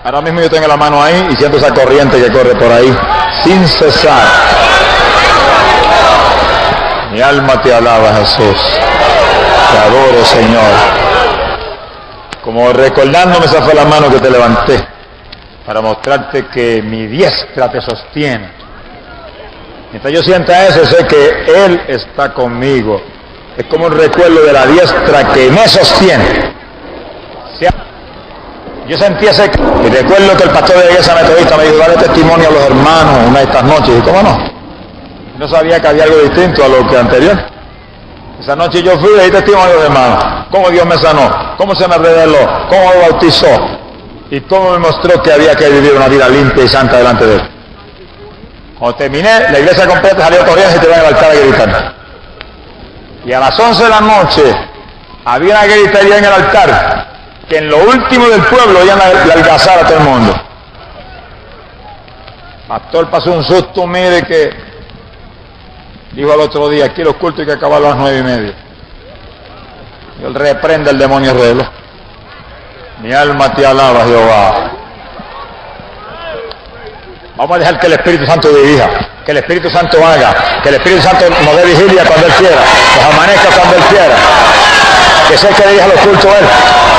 [SPEAKER 1] Ahora mismo yo tengo la mano ahí y siento esa corriente que corre por ahí sin cesar. Mi alma te alaba, Jesús. Te adoro, Señor. Como recordándome, esa fue la mano que te levanté para mostrarte que mi diestra te sostiene. Mientras yo sienta eso, sé que Él está conmigo. Es como un recuerdo de la diestra que me sostiene. Yo sentí ese... Y recuerdo que el pastor de la iglesia metodista me dijo, dale testimonio a los hermanos una de estas noches. Y cómo no. No sabía que había algo distinto a lo que anterior. Esa noche yo fui y ahí testimonio a Dios, hermano. Cómo Dios me sanó, cómo se me reveló, cómo me bautizó y cómo me mostró que había que vivir una vida limpia y santa delante de Él. Cuando terminé, la iglesia completa salió corriendo y te van al altar a gritar. Y a las 11 de la noche había una gritería en el altar que en lo último del pueblo oían la algazar a todo el mundo. Pastor pasó un susto, mire, que dijo al otro día, aquí los cultos hay que acabar a las 9:30. Y él reprende al demonio reloj. Mi alma te alaba, Jehová. Vamos a dejar que el Espíritu Santo dirija, que el Espíritu Santo haga, que el Espíritu Santo nos dé vigilia cuando Él quiera, nos amanezca cuando Él quiera, que sea el que dirija los cultos Él.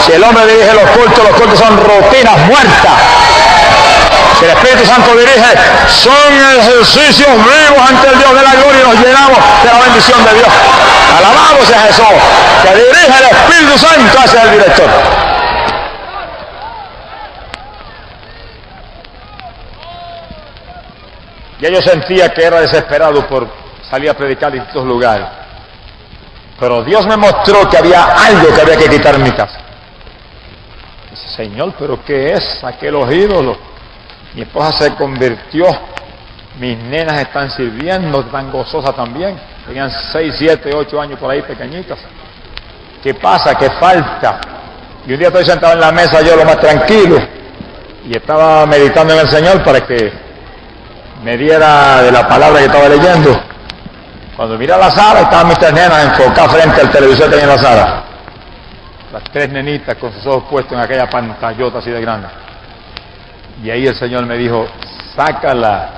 [SPEAKER 1] Si el hombre dirige los cultos son rutinas muertas. Si el Espíritu Santo dirige, son ejercicios vivos ante el Dios de la gloria y nos llenamos de la bendición de Dios. Alabado sea Jesús, que dirige el Espíritu Santo, ese es el director. Ya yo sentía que era desesperado por salir a predicar en distintos lugares. Pero Dios me mostró que había algo que había que quitar en mi casa. Dice, Señor, ¿pero qué es? Saqué los ídolos. Mi esposa se convirtió. Mis nenas están sirviendo, están gozosas también. Tenían 6, 7, 8 años por ahí pequeñitas. ¿Qué pasa? ¿Qué falta? Y un día estoy sentado en la mesa, yo lo más tranquilo. Y estaba meditando en el Señor para que me diera de la palabra que estaba leyendo. Cuando miré a la sala, estaban mis 3 nenas enfocadas frente al televisor que tenía en la sala. Las 3 nenitas con sus ojos puestos en aquella pantallota así de grande. Y ahí el Señor me dijo, sácala,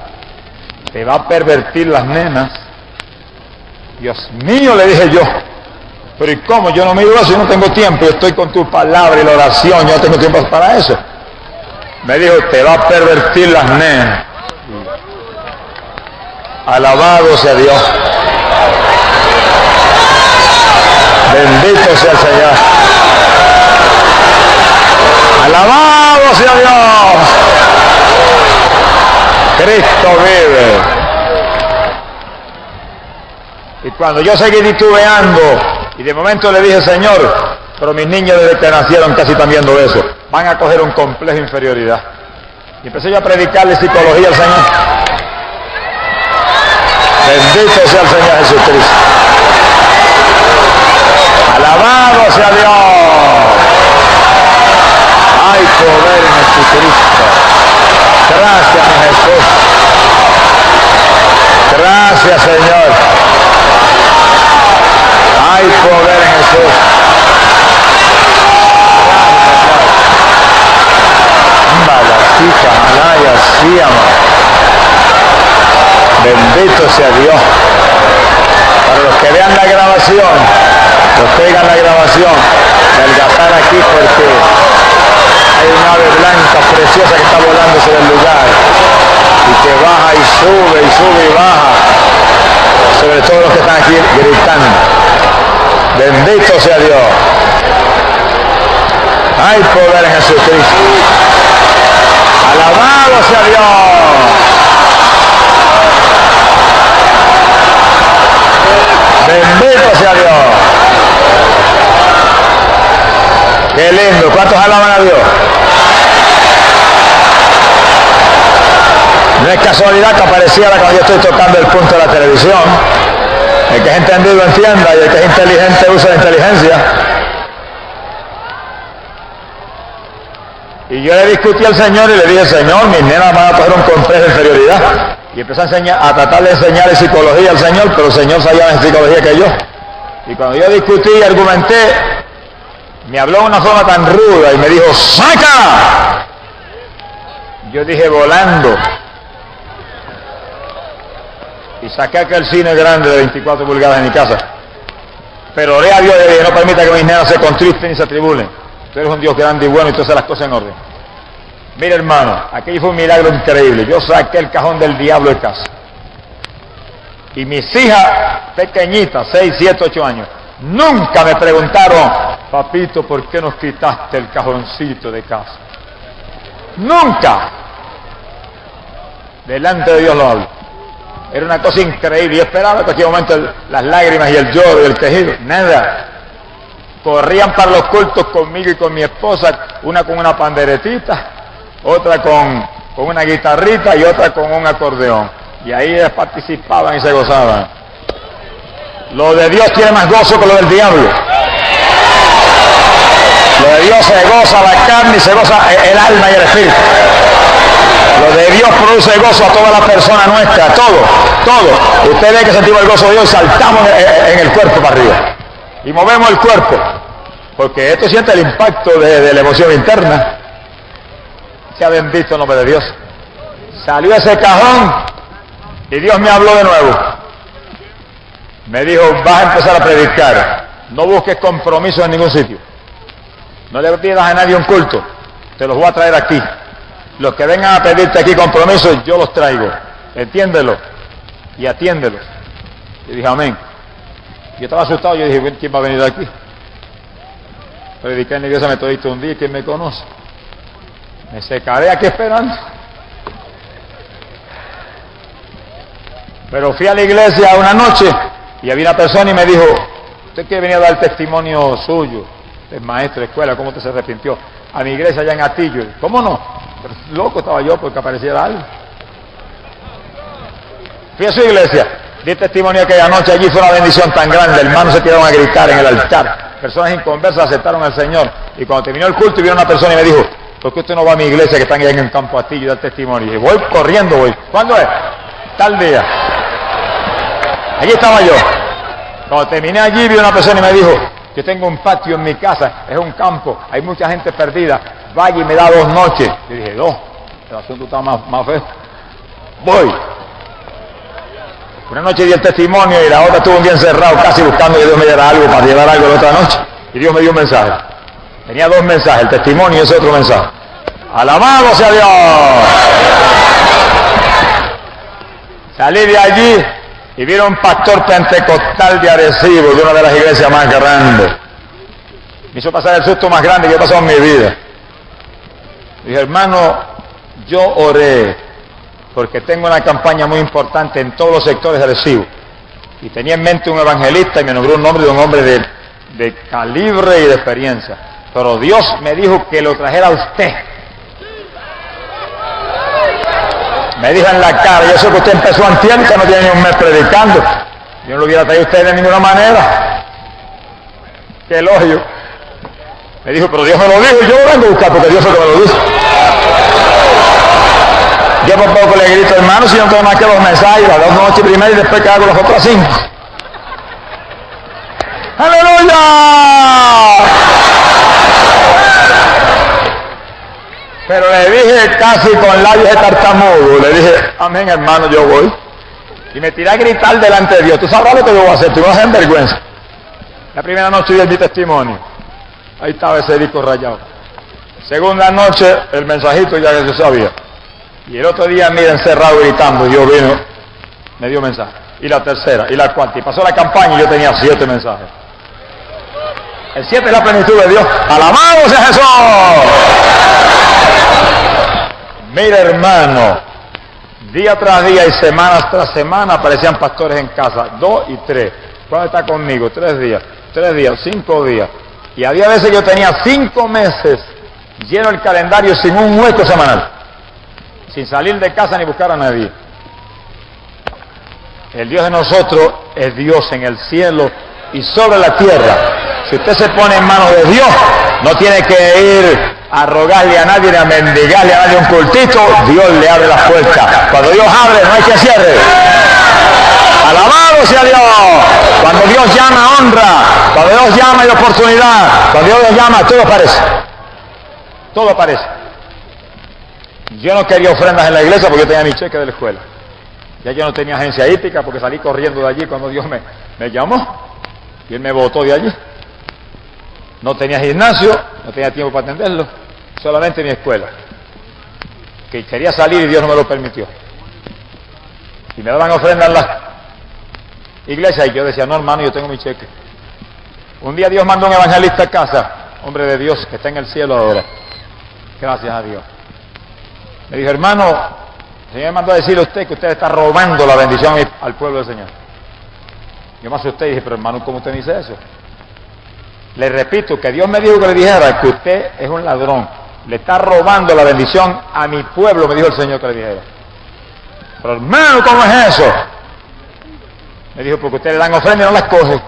[SPEAKER 1] te va a pervertir las nenas. Dios mío, le dije yo, pero ¿y cómo? Yo no miro eso, yo no tengo tiempo, yo estoy con tu palabra y la oración, yo no tengo tiempo para eso. Me dijo, te va a pervertir las nenas. Alabado sea Dios. Bendito sea el Señor. Alabado sea Dios. Cristo vive. Y cuando yo seguí titubeando, y de momento le dije, Señor, pero mis niños desde que nacieron casi están viendo eso, van a coger un complejo de inferioridad. Y empecé yo a predicarle psicología al Señor. Bendito sea el Señor Jesucristo. Alabado sea Dios. Hay poder en Jesucristo. Gracias, mi Jesús. Gracias, Señor. Hay poder en Jesús. Malaya, sí, amado. Bendito sea Dios. Para los que vean la grabación, los que oigan la grabación, me algazar aquí porque hay una ave blanca preciosa que está volando sobre el lugar y que baja y sube y baja sobre todos los que están aquí gritando. Bendito sea Dios. Hay poder en Jesucristo. Alabado sea Dios. Bendito sea Dios. Qué lindo. ¿Cuántos alaban a Dios? No es casualidad que apareciera cuando yo estoy tocando el punto de la televisión. El que es entendido entienda y el que es inteligente usa la inteligencia. Y yo le discutí al Señor y le dije, Señor, mis nenas van a coger un complejo de inferioridad. Y empecé a tratar de enseñarle psicología al Señor, pero el Señor sabía más psicología que yo. Y cuando yo discutí y argumenté, me habló de una forma tan ruda y me dijo, ¡saca! Yo dije, volando. Y saqué aquel cine grande de 24 pulgadas en mi casa. Pero oré a Dios y dije, no permita que mis nenas se contristen ni se atribulen. Tú eres un Dios grande y bueno y tú haces las cosas en orden. Mira, hermano, aquello fue un milagro increíble. Yo saqué el cajón del diablo de casa. Y mis hijas pequeñitas, 6, 7, 8 años, nunca me preguntaron, papito, ¿por qué nos quitaste el cajoncito de casa? Nunca. Delante de Dios lo hablo. Era una cosa increíble. Yo esperaba en cualquier momento las lágrimas y el lloro y el quejido. Nada. Corrían para los cultos conmigo y con mi esposa, una con una panderetita, otra con una guitarrita y otra con un acordeón. Y ahí ellas participaban y se gozaban. Lo de Dios tiene más gozo que lo del diablo. Lo de Dios se goza la carne y se goza el alma y el espíritu. Lo de Dios produce gozo a toda la persona nuestra, todo. Usted ve que sentimos el gozo de Dios y saltamos en el cuerpo para arriba. Y movemos el cuerpo. Porque esto siente el impacto de la emoción interna. Sea bendito el nombre de Dios. Salió ese cajón y Dios me habló de nuevo. Me dijo, vas a empezar a predicar. No busques compromisos en ningún sitio. No le pidas a nadie un culto. Te los voy a traer aquí. Los que vengan a pedirte aquí compromisos, yo los traigo. Entiéndelo y atiéndelos. Y dije, amén. Yo estaba asustado, yo dije, ¿quién va a venir aquí? Prediqué en la iglesia metodista un día, ¿quién me conoce? Me secaré aquí esperando. Pero fui a la iglesia una noche y había una persona y me dijo, usted que venía a dar el testimonio suyo, el maestro de escuela, ¿cómo usted se arrepintió? A mi iglesia allá en Atillo. ¿Cómo no? Pero loco estaba yo porque apareciera algo. Fui a su iglesia, di testimonio aquella noche, allí fue una bendición tan grande, hermanos se tiraron a gritar en el altar, personas inconversas aceptaron al Señor, y cuando terminó el culto vieron una persona y me dijo, ¿por qué usted no va a mi iglesia que están allá en el campo Atillo y da testimonio? Y dije, voy corriendo, voy. ¿Cuándo es? Tal día. Allí estaba yo. Cuando terminé allí vi una persona y me dijo, yo tengo un patio en mi casa, es un campo, hay mucha gente perdida, vaya y me da 2 noches. Y dije, 2, el asunto está más feo. Voy. Una noche di el testimonio y la otra estuvo un día encerrado, casi buscando que Dios me diera algo para llevar algo la otra noche. Y Dios me dio un mensaje. Tenía 2 mensajes, el testimonio y ese otro mensaje. ¡Alabado sea Dios! Salí de allí y vieron un pastor pentecostal de Arecibo, de una de las iglesias más grandes. Me hizo pasar el susto más grande que he pasado en mi vida. Dije, hermano, yo oré porque tengo una campaña muy importante en todos los sectores de Arecibo. Y tenía en mente un evangelista y me nombró un nombre de un hombre de calibre y de experiencia. Pero Dios me dijo que lo trajera a usted. Me dijo en la cara, yo sé que usted empezó antier, que no tiene ni un mes predicando. Yo no lo hubiera traído a usted de ninguna manera. ¡Qué elogio! Me dijo, pero Dios me lo dijo y yo lo vengo a buscar porque Dios es el que me lo dice. Yo por poco le grito, hermano, si no tengo más que 2 mensajes, las 2 noches primero y después que hago las otras 5. ¡Aleluya! Pero le dije casi con labios de tartamudo, le dije, amén hermano, yo voy. Y me tiré a gritar delante de Dios, tú sabrás lo que yo voy a hacer, tú no vas a tener vergüenza. La primera noche di mi testimonio, ahí estaba ese disco rayado. Segunda noche, el mensajito ya que yo sabía. Y el otro día, mira, encerrado gritando, Dios vino, me dio mensaje. Y la tercera, y la cuarta, y pasó la campaña y yo tenía 7 mensajes. El 7 es la plenitud de Dios. ¡Alabado sea Jesús! Mira, hermano, día tras día y semanas tras semana aparecían pastores en casa, 2 y 3. ¿Cuándo está conmigo? 3 días, 5 días. Y había veces que yo tenía 5 meses lleno el calendario sin un hueco semanal, sin salir de casa ni buscar a nadie. El Dios de nosotros es Dios en el cielo y sobre la tierra. Si usted se pone en manos de Dios, no tiene que ir a rogarle a nadie, ni a mendigarle a nadie un cultito. Dios le abre las puertas. Cuando Dios abre, no hay que cierre. Alabado sea Dios. Cuando Dios llama, honra. Cuando Dios llama, hay oportunidad. Cuando Dios llama, todo aparece. Todo aparece. Yo no quería ofrendas en la iglesia porque yo tenía mi cheque de la escuela. Ya yo no tenía agencia hípica porque salí corriendo de allí cuando Dios me llamó. Y Él me botó de allí. No tenía gimnasio, no tenía tiempo para atenderlo. Solamente mi escuela. Que quería salir y Dios no me lo permitió. Y me daban ofrendas en la iglesia y yo decía, no hermano, yo tengo mi cheque. Un día Dios mandó un evangelista a casa, hombre de Dios que está en el cielo ahora. Gracias a Dios. Me dijo, hermano, El Señor me mandó a decirle a usted que usted está robando la bendición al pueblo del Señor. Yo me asusté y dije, pero hermano, ¿cómo usted dice eso? Le repito que Dios me dijo que le dijera que usted es un ladrón. Le está robando la bendición a mi pueblo, me dijo el Señor que le dijera. Pero hermano, ¿cómo es eso? Me dijo, porque usted le dan ofrenda y no las coge.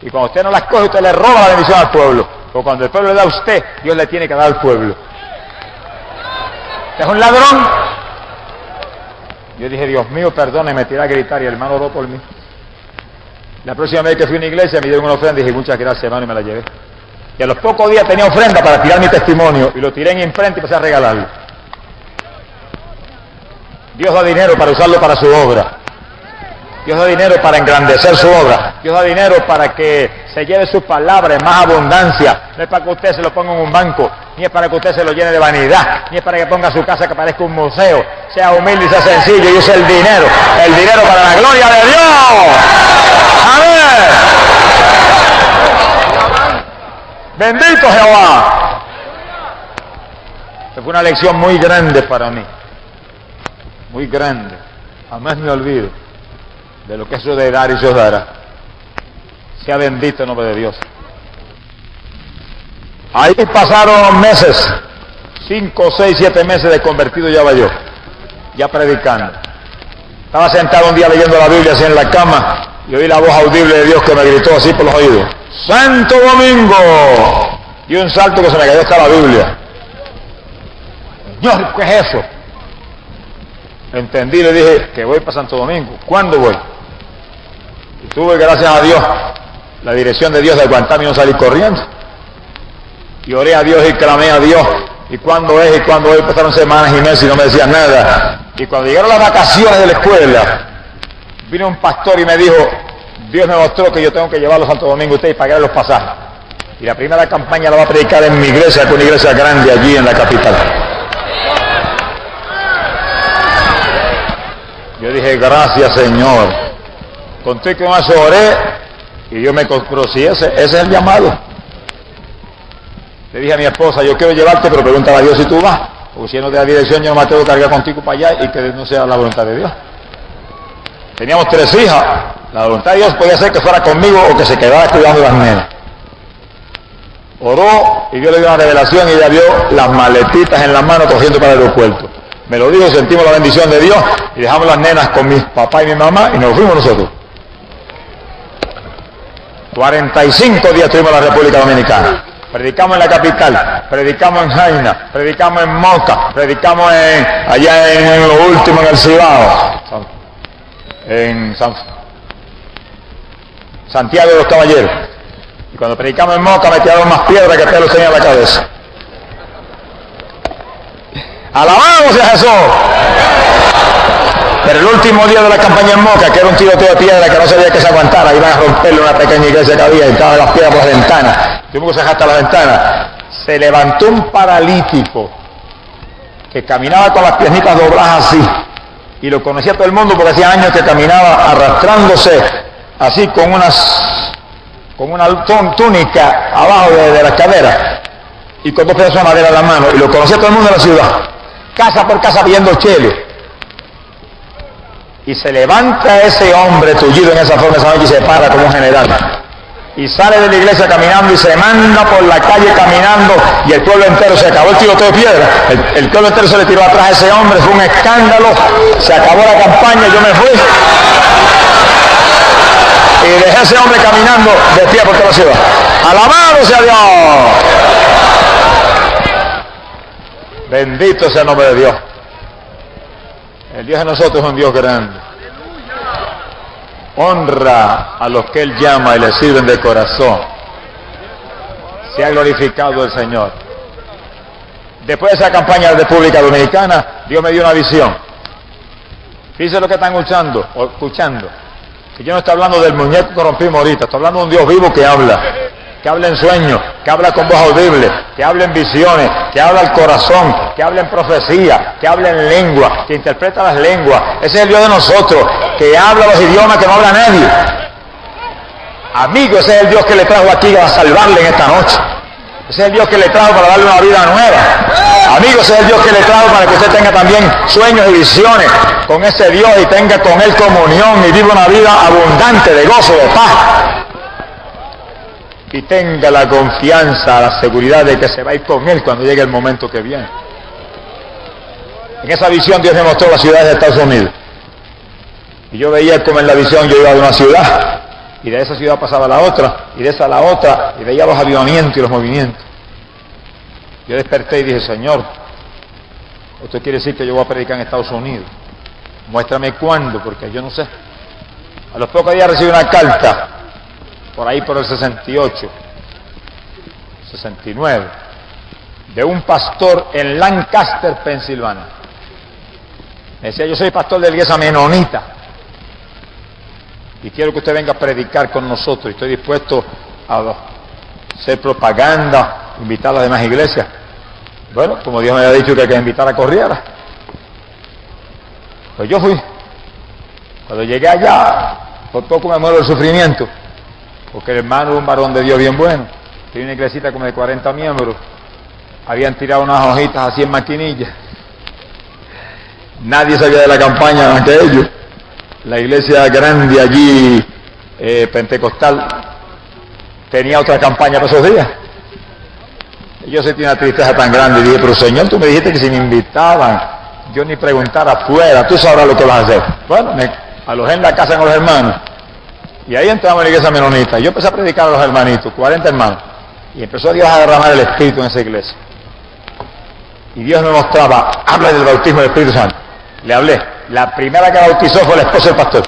[SPEAKER 1] Y cuando usted no las coge, usted le roba la bendición al pueblo. Porque cuando el pueblo le da a usted, Dios le tiene que dar al pueblo. ¿Usted es un ladrón? Yo dije, Dios mío, perdone, me tiré a gritar y el hermano oró por mí. La próxima vez que fui a una iglesia me dieron una ofrenda y dije, muchas gracias, hermano, y me la llevé. Y a los pocos días tenía ofrenda para tirar mi testimonio y lo tiré en imprenta y empecé a regalarlo. Dios da dinero para usarlo para su obra. Dios da dinero para engrandecer su obra. Dios da dinero para que se lleve sus palabras en más abundancia. No es para que usted se lo ponga en un banco, ni es para que usted se lo llene de vanidad, ni es para que ponga su casa que parezca un museo. Sea humilde y sea sencillo y use el dinero para la gloria de Dios. ¡Amén! ¡Bendito Jehová! Esta fue una lección muy grande para mí. Muy grande. Jamás me olvido de lo que eso de dar y Dios dará. Sea bendito el nombre de Dios. Ahí pasaron meses, 5, 6, 7 meses de convertido ya va yo, ya predicando. Estaba sentado un día leyendo la Biblia así en la cama y oí la voz audible de Dios que me gritó así por los oídos: ¡Santo Domingo! Y un salto que se me cayó hasta la Biblia. Señor, ¿qué es eso? Entendí y le dije que voy para Santo Domingo. ¿Cuándo voy? Y tuve, gracias a Dios, la dirección de Dios de aguantarme y no salir corriendo. Y oré a Dios y clamé a Dios. ¿Y cuándo es? ¿Y cuándo es? Pasaron semanas y meses y no me decían nada. Y cuando llegaron las vacaciones de la escuela, vino un pastor y me dijo: Dios me mostró que yo tengo que llevarlo a Santo Domingo a usted y pagarle los pasajes. Y la primera campaña la va a predicar en mi iglesia, con una iglesia grande allí en la capital. Yo dije, gracias Señor. Conté con eso, oré y yo me compró. Si ese es el llamado. Le dije a mi esposa, yo quiero llevarte, pero pregúntale a Dios si tú vas. Porque si no te da dirección, yo no me tengo que cargar contigo para allá y que no sea la voluntad de Dios. Teníamos 3 hijas. La voluntad de Dios podía ser que fuera conmigo o que se quedara cuidando las nenas. Oró y Dios le dio una revelación y ella vio las maletitas en la mano cogiendo para el aeropuerto. Me lo dijo, sentimos la bendición de Dios y dejamos las nenas con mi papá y mi mamá y nos fuimos nosotros. 45 días estuvimos en la República Dominicana. Predicamos en la capital, predicamos en Jaina, predicamos en Moca, predicamos allá en lo último en el Cibao, en Santiago de los Caballeros. Y cuando predicamos en Moca me tiraron más piedras que pelos tenía en la cabeza. ¡Alabamos a Jesús! Pero el último día de la campaña en Moca, que era un tiroteo de piedra que no sabía que se aguantara, iban a romperle una pequeña iglesia que había y estaban las piedras por las ventanas. Tuvimos que sacar hasta la ventana. Se levantó un paralítico que caminaba con las piernitas dobladas así. Y lo conocía todo el mundo porque hacía años que caminaba arrastrándose así con una túnica abajo de las caderas y con 2 pedazos de madera en la mano. Y lo conocía todo el mundo en la ciudad. Casa por casa pidiendo chele. Y se levanta ese hombre tullido en esa forma esa noche y se para como un general. Y sale de la iglesia caminando y se manda por la calle caminando y el pueblo entero se acabó el tiroteo de piedra. El pueblo entero se le tiró atrás a ese hombre, fue un escándalo, se acabó la campaña, yo me fui. Y dejé a ese hombre caminando de pie por toda la ciudad. ¡Alabado sea Dios! Bendito sea el nombre de Dios. El Dios de nosotros es un Dios grande. Honra a los que Él llama y le sirven de corazón. Sea glorificado el Señor. Después de esa campaña de República Dominicana, Dios me dio una visión. Fíjense lo que están escuchando. Que yo no estoy hablando del muñeco que rompimos ahorita, estoy hablando de un Dios vivo que habla en sueños, que habla con voz audible, que habla en visiones, que habla al corazón, que habla en profecía, que habla en lengua, que interpreta las lenguas. Ese es el Dios de nosotros, que habla los idiomas que no habla nadie. Amigo, ese es el Dios que le trajo aquí a salvarle en esta noche. Ese es el Dios que le trajo para darle una vida nueva. Amigos, ese es el Dios que le trajo para que usted tenga también sueños y visiones con ese Dios y tenga con Él comunión y viva una vida abundante de gozo, de paz. Y tenga la confianza, la seguridad de que se va a ir con Él cuando llegue el momento que viene. En esa visión Dios me mostró las ciudades de Estados Unidos. Y yo veía como en la visión yo iba de una ciudad, y de esa ciudad pasaba a la otra, y de esa a la otra, y veía los avivamientos y los movimientos. Yo desperté y dije, Señor, esto quiere decir que yo voy a predicar en Estados Unidos. Muéstrame cuándo, porque yo no sé. A los pocos días recibí una carta, por ahí por el 68, 69, de un pastor en Lancaster, Pensilvania. Me decía, yo soy pastor de la iglesia menonita y quiero que usted venga a predicar con nosotros. Y estoy dispuesto a hacer propaganda, invitar a las demás iglesias. Bueno, como Dios me había dicho que hay que invitar a Corriera, pues yo fui. Cuando llegué allá, por poco me muero del sufrimiento, porque el hermano era un varón de Dios bien bueno. Tenía una iglesita como de 40 miembros. Habían tirado unas hojitas así en maquinilla. Nadie sabía de la campaña más que ellos. La iglesia grande allí, pentecostal, tenía otra campaña para esos días. Y yo sentí una tristeza tan grande y dije, pero Señor, tú me dijiste que si me invitaban, yo ni preguntara afuera, tú sabrás lo que vas a hacer. Bueno, me alojé en la casa con los hermanos. Y ahí entramos en la iglesia menonita. Yo empecé a predicar a los hermanitos, 40 hermanos. Y empezó Dios a derramar el Espíritu en esa iglesia. Y Dios me mostraba, habla del bautismo del Espíritu Santo. Le hablé. La primera que bautizó fue la esposa del pastor.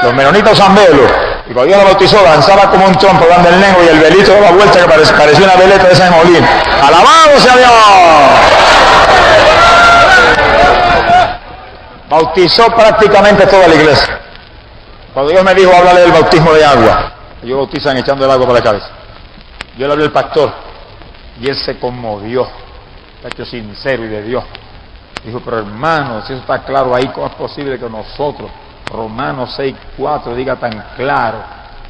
[SPEAKER 1] Los menonitas usan velo. Y cuando Dios la bautizó, danzaba como un trompo dando el lengua y el velito daba vuelta que parecía una veleta de esa de molín. ¡Alabado sea Dios! Bautizó prácticamente toda la iglesia. Cuando Dios me dijo, háblale del bautismo de agua. Ellos bautizan echando el agua por la cabeza. Yo le hablé al pastor y él se conmovió. Hecho sincero y de Dios. Dijo, pero hermano, si eso está claro ahí, ¿cómo es posible que nosotros, Romanos 6:4, diga tan claro?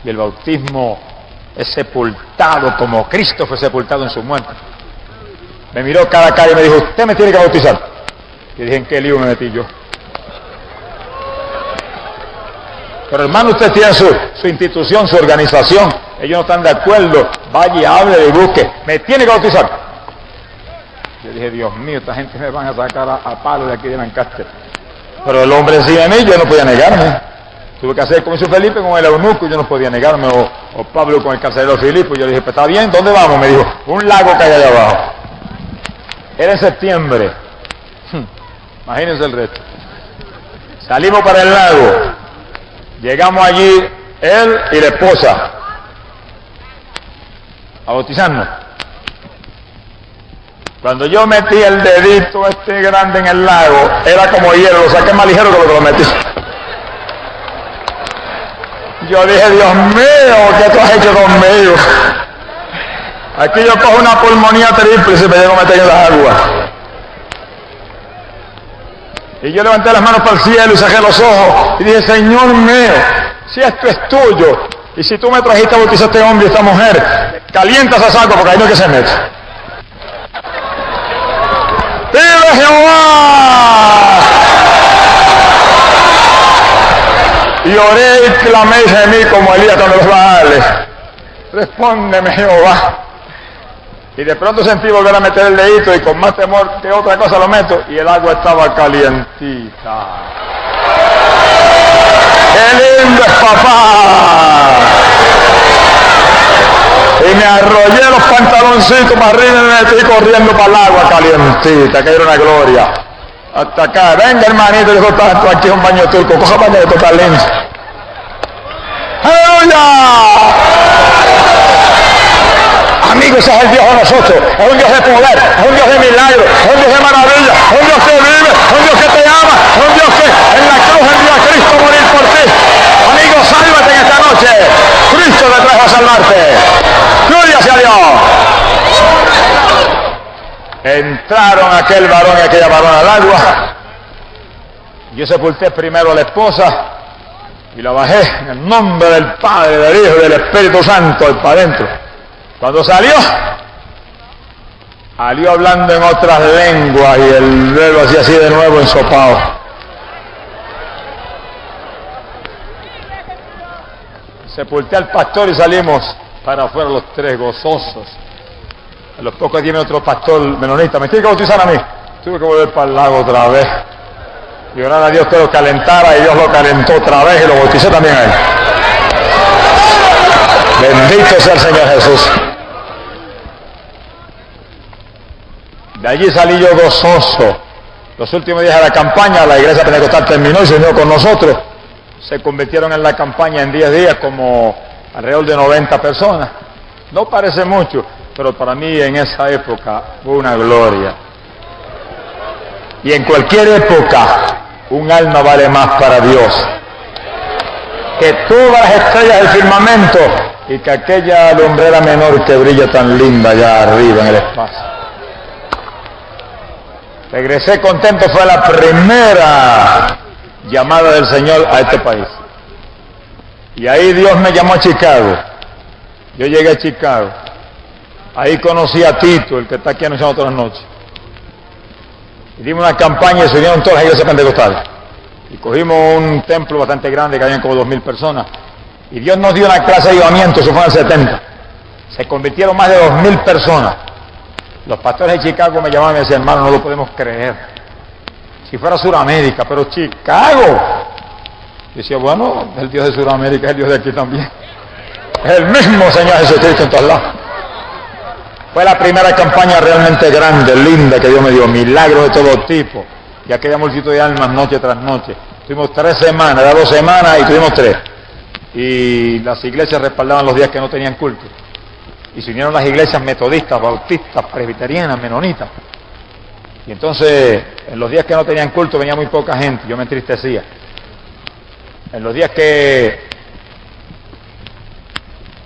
[SPEAKER 1] Y el bautismo es sepultado como Cristo fue sepultado en su muerte. Me miró cara a cara y me dijo, usted me tiene que bautizar. Y dije, ¿en qué lío me metí yo? Pero hermano, usted tiene su institución, su organización. Ellos no están de acuerdo. Vaya, hable y busque. Me tiene que bautizar. Yo dije, Dios mío, esta gente me van a sacar a palo de aquí de Lancaster. Pero el hombre encima de mí, yo no podía negarme. Tuve que hacer como hizo Felipe con el eunuco, yo no podía negarme. O Pablo con el carcelero Filipo. Yo le dije, pues está bien, ¿dónde vamos? Me dijo, un lago que hay allá abajo. Era en septiembre. Imagínense el resto. Salimos para el lago. Llegamos allí, él y la esposa, a bautizarnos. Cuando yo metí el dedito grande en el lago, era como hielo, lo saqué más ligero que lo que lo metí. Yo dije, Dios mío, ¿qué tú has hecho conmigo? Aquí yo cojo una pulmonía triple si me llego a meter en las aguas. Y yo levanté las manos para el cielo y saqué los ojos y dije, Señor mío, si esto es tuyo, y si tú me trajiste a bautizar a este hombre y esta mujer, calienta ese saco porque ahí no hay que se mete. ¡Vive Jehová! Y oré y clamé y gemí como Elías cuando los Baales. Respóndeme, Jehová. Y de pronto sentí volver a meter el dedito y con más temor que otra cosa lo meto y el agua estaba calientita. ¡Qué lindo es papá! Y me arrollé los pantaloncitos para arriba y me metí corriendo para el agua calientita, que era una gloria. Hasta acá, venga hermanito, dijo, aquí es un baño turco, coja baño de total lindo. ¡Aleluya! Amigos, ese es el Dios de nosotros, es un Dios de poder, es un Dios de milagros, es un Dios de maravilla, es un Dios que vive, es un Dios que te ama, es un Dios que en la cruz envió a Cristo a morir por ti. Amigos, sálvate en esta noche, Cristo te trajo a salvarte. ¡Gloria sea Dios! Entraron aquel varón y aquella varona al agua. Yo sepulté primero a la esposa y la bajé en el nombre del Padre, del Hijo y del Espíritu Santo para adentro. Cuando salió, Salió hablando en otras lenguas y el verbo hacía así de nuevo ensopado. Sepulté al pastor y salimos para afuera los tres gozosos. A los pocos días viene otro pastor menonita. Me tiene que bautizar a mí. Tuve que volver para el lago otra vez. Y orar a Dios que lo calentara, y Dios lo calentó otra vez y lo bauticé también a él. Bendito sea el Señor Jesús. De allí salí yo gozoso. Los últimos días de la campaña, la iglesia pentecostal terminó y se unió con nosotros. Se convirtieron en la campaña en 10 días como alrededor de 90 personas. No parece mucho, pero para mí en esa época fue una gloria. Y en cualquier época, un alma vale más para Dios que todas las estrellas del firmamento y que aquella lumbrera menor que brilla tan linda allá arriba en el espacio. Regresé contento, fue la primera llamada del Señor a este país. Y ahí Dios me llamó a Chicago. Yo llegué a Chicago. Ahí conocí a Tito, el que está aquí anunciando todas las noches. Y dimos una campaña y se unieron todas las iglesias pentecostales. Y cogimos un templo bastante grande que habían como 2000 personas. Y Dios nos dio una clase de avivamiento, eso fue en el 70. Se convirtieron más de 2000 personas. Los pastores de Chicago me llamaban y me decían, hermano, no lo podemos creer. Si fuera Sudamérica, pero Chicago. Y decía, bueno, el Dios de Sudamérica es el Dios de aquí también. Es el mismo Señor Jesucristo en todos lados. Fue la primera campaña realmente grande, linda, que Dios me dio. Milagros de todo tipo. Y aquella multitud de almas noche tras noche. Tuvimos 3 semanas, era 2 semanas y tuvimos 3. Y las iglesias respaldaban los días que no tenían culto. Y se unieron las iglesias metodistas, bautistas, presbiterianas, menonitas. Y entonces, en los días que no tenían culto venía muy poca gente, yo me entristecía. En los días que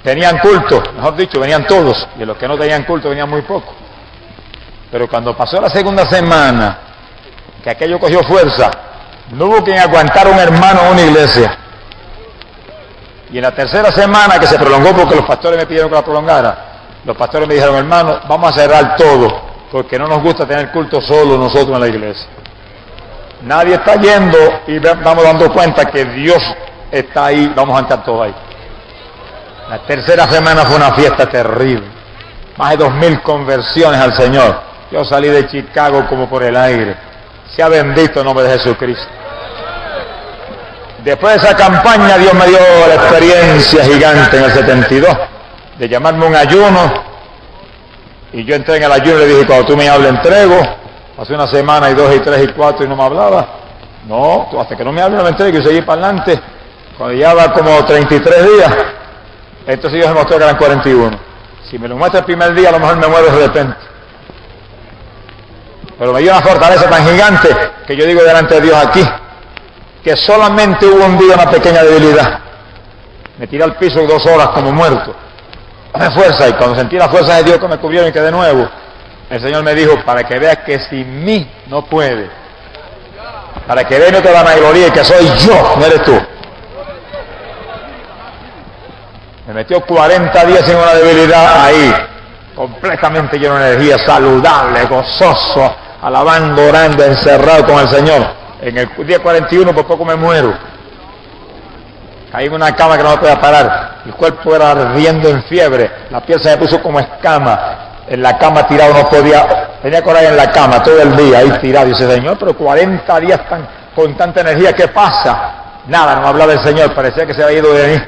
[SPEAKER 1] tenían culto, mejor dicho, venían todos, y en los que no tenían culto venían muy pocos. Pero cuando pasó la segunda semana, que aquello cogió fuerza, no hubo quien aguantara un hermano en una iglesia. Y en la tercera semana, que se prolongó porque los pastores me pidieron que la prolongara, los pastores me dijeron, hermano, vamos a cerrar todo, porque no nos gusta tener culto solo nosotros en la iglesia. Nadie está yendo y vamos dando cuenta que Dios está ahí, vamos a entrar todos ahí. La tercera semana fue una fiesta terrible. Más de 2000 conversiones al Señor. Yo salí de Chicago como por el aire. Sea bendito el nombre de Jesucristo. Después de esa campaña, Dios me dio la experiencia gigante en el 72 de llamarme un ayuno. Y yo entré en el ayuno y le dije, cuando tú me hables, entrego. Pasé una semana y 2 y 3 y 4 y no me hablaba. No, hasta que no me hable no me entrego y seguí para adelante. Cuando ya va como 33 días, entonces Dios me mostró que eran 41. Si me lo muestra el primer día, a lo mejor me muero de repente. Pero me dio una fortaleza tan gigante que yo digo delante de Dios aquí, que solamente hubo un día una pequeña debilidad. Me tiré al piso 2 horas como muerto. Dame fuerza, y cuando sentí la fuerza de Dios que me cubrieron y quedé nuevo, el Señor me dijo, para que veas que sin mí no puede. Para que veas y no te vanagloríe y que soy yo, no eres tú. Me metió 40 días en una debilidad ahí, completamente lleno de energía, saludable, gozoso, alabando, orando, encerrado con el Señor. En el día 41 por poco me muero. Caí en una cama que no me podía parar. El cuerpo era ardiendo en fiebre. La piel se me puso como escama. En la cama tirado no podía. Tenía que orar en la cama todo el día ahí tirado. Y dice, Señor, pero 40 días con tanta energía, ¿qué pasa? Nada, no hablaba el Señor. Parecía que se había ido de mí.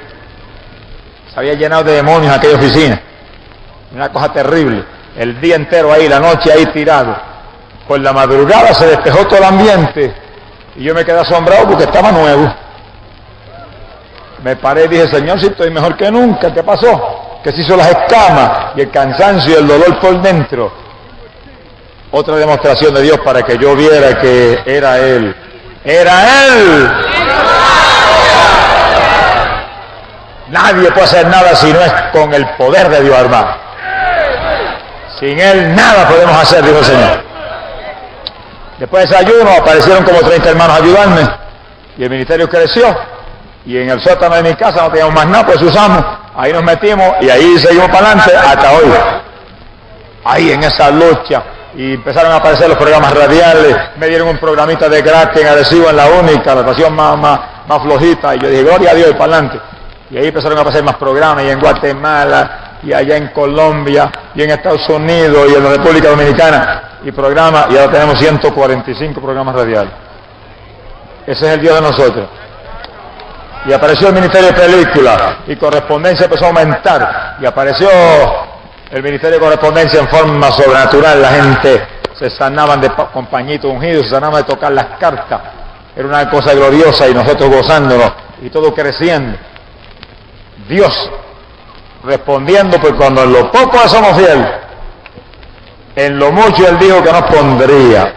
[SPEAKER 1] Se había llenado de demonios aquella oficina. Una cosa terrible. El día entero ahí, la noche ahí tirado. Por la madrugada se despejó todo el ambiente. Y yo me quedé asombrado porque estaba nuevo. Me paré y dije, Señor, si estoy mejor que nunca, ¿qué pasó? Que se hizo las escamas y el cansancio y el dolor por dentro. Otra demostración de Dios para que yo viera que era Él. ¡Era Él! Nadie puede hacer nada si no es con el poder de Dios, hermano. Sin Él nada podemos hacer, dijo el Señor. Después de ese ayuno aparecieron como 30 hermanos a ayudarme y el ministerio creció. Y en el sótano de mi casa no teníamos más nada, pues usamos. Ahí nos metimos y ahí seguimos para adelante hasta hoy. ahí en esa lucha, y empezaron a aparecer los programas radiales, me dieron un programita de gratis en Arecibo, en la única, la estación más flojita, y yo dije, gloria a Dios, y para adelante. Y ahí empezaron a aparecer más programas, y en Guatemala, y allá en Colombia, y en Estados Unidos, y en la República Dominicana, y programas, y ahora tenemos 145 programas radiales. Ese es el Dios de nosotros. Y apareció el Ministerio de Películas, y correspondencia empezó a aumentar, y apareció el Ministerio de Correspondencia en forma sobrenatural. La gente se sanaban con pañitos ungidos, se sanaban de tocar las cartas. Era una cosa gloriosa y nosotros gozándonos y todo creciendo. Dios respondiendo, pues cuando en lo poco somos fieles, en lo mucho Él dijo que nos pondría.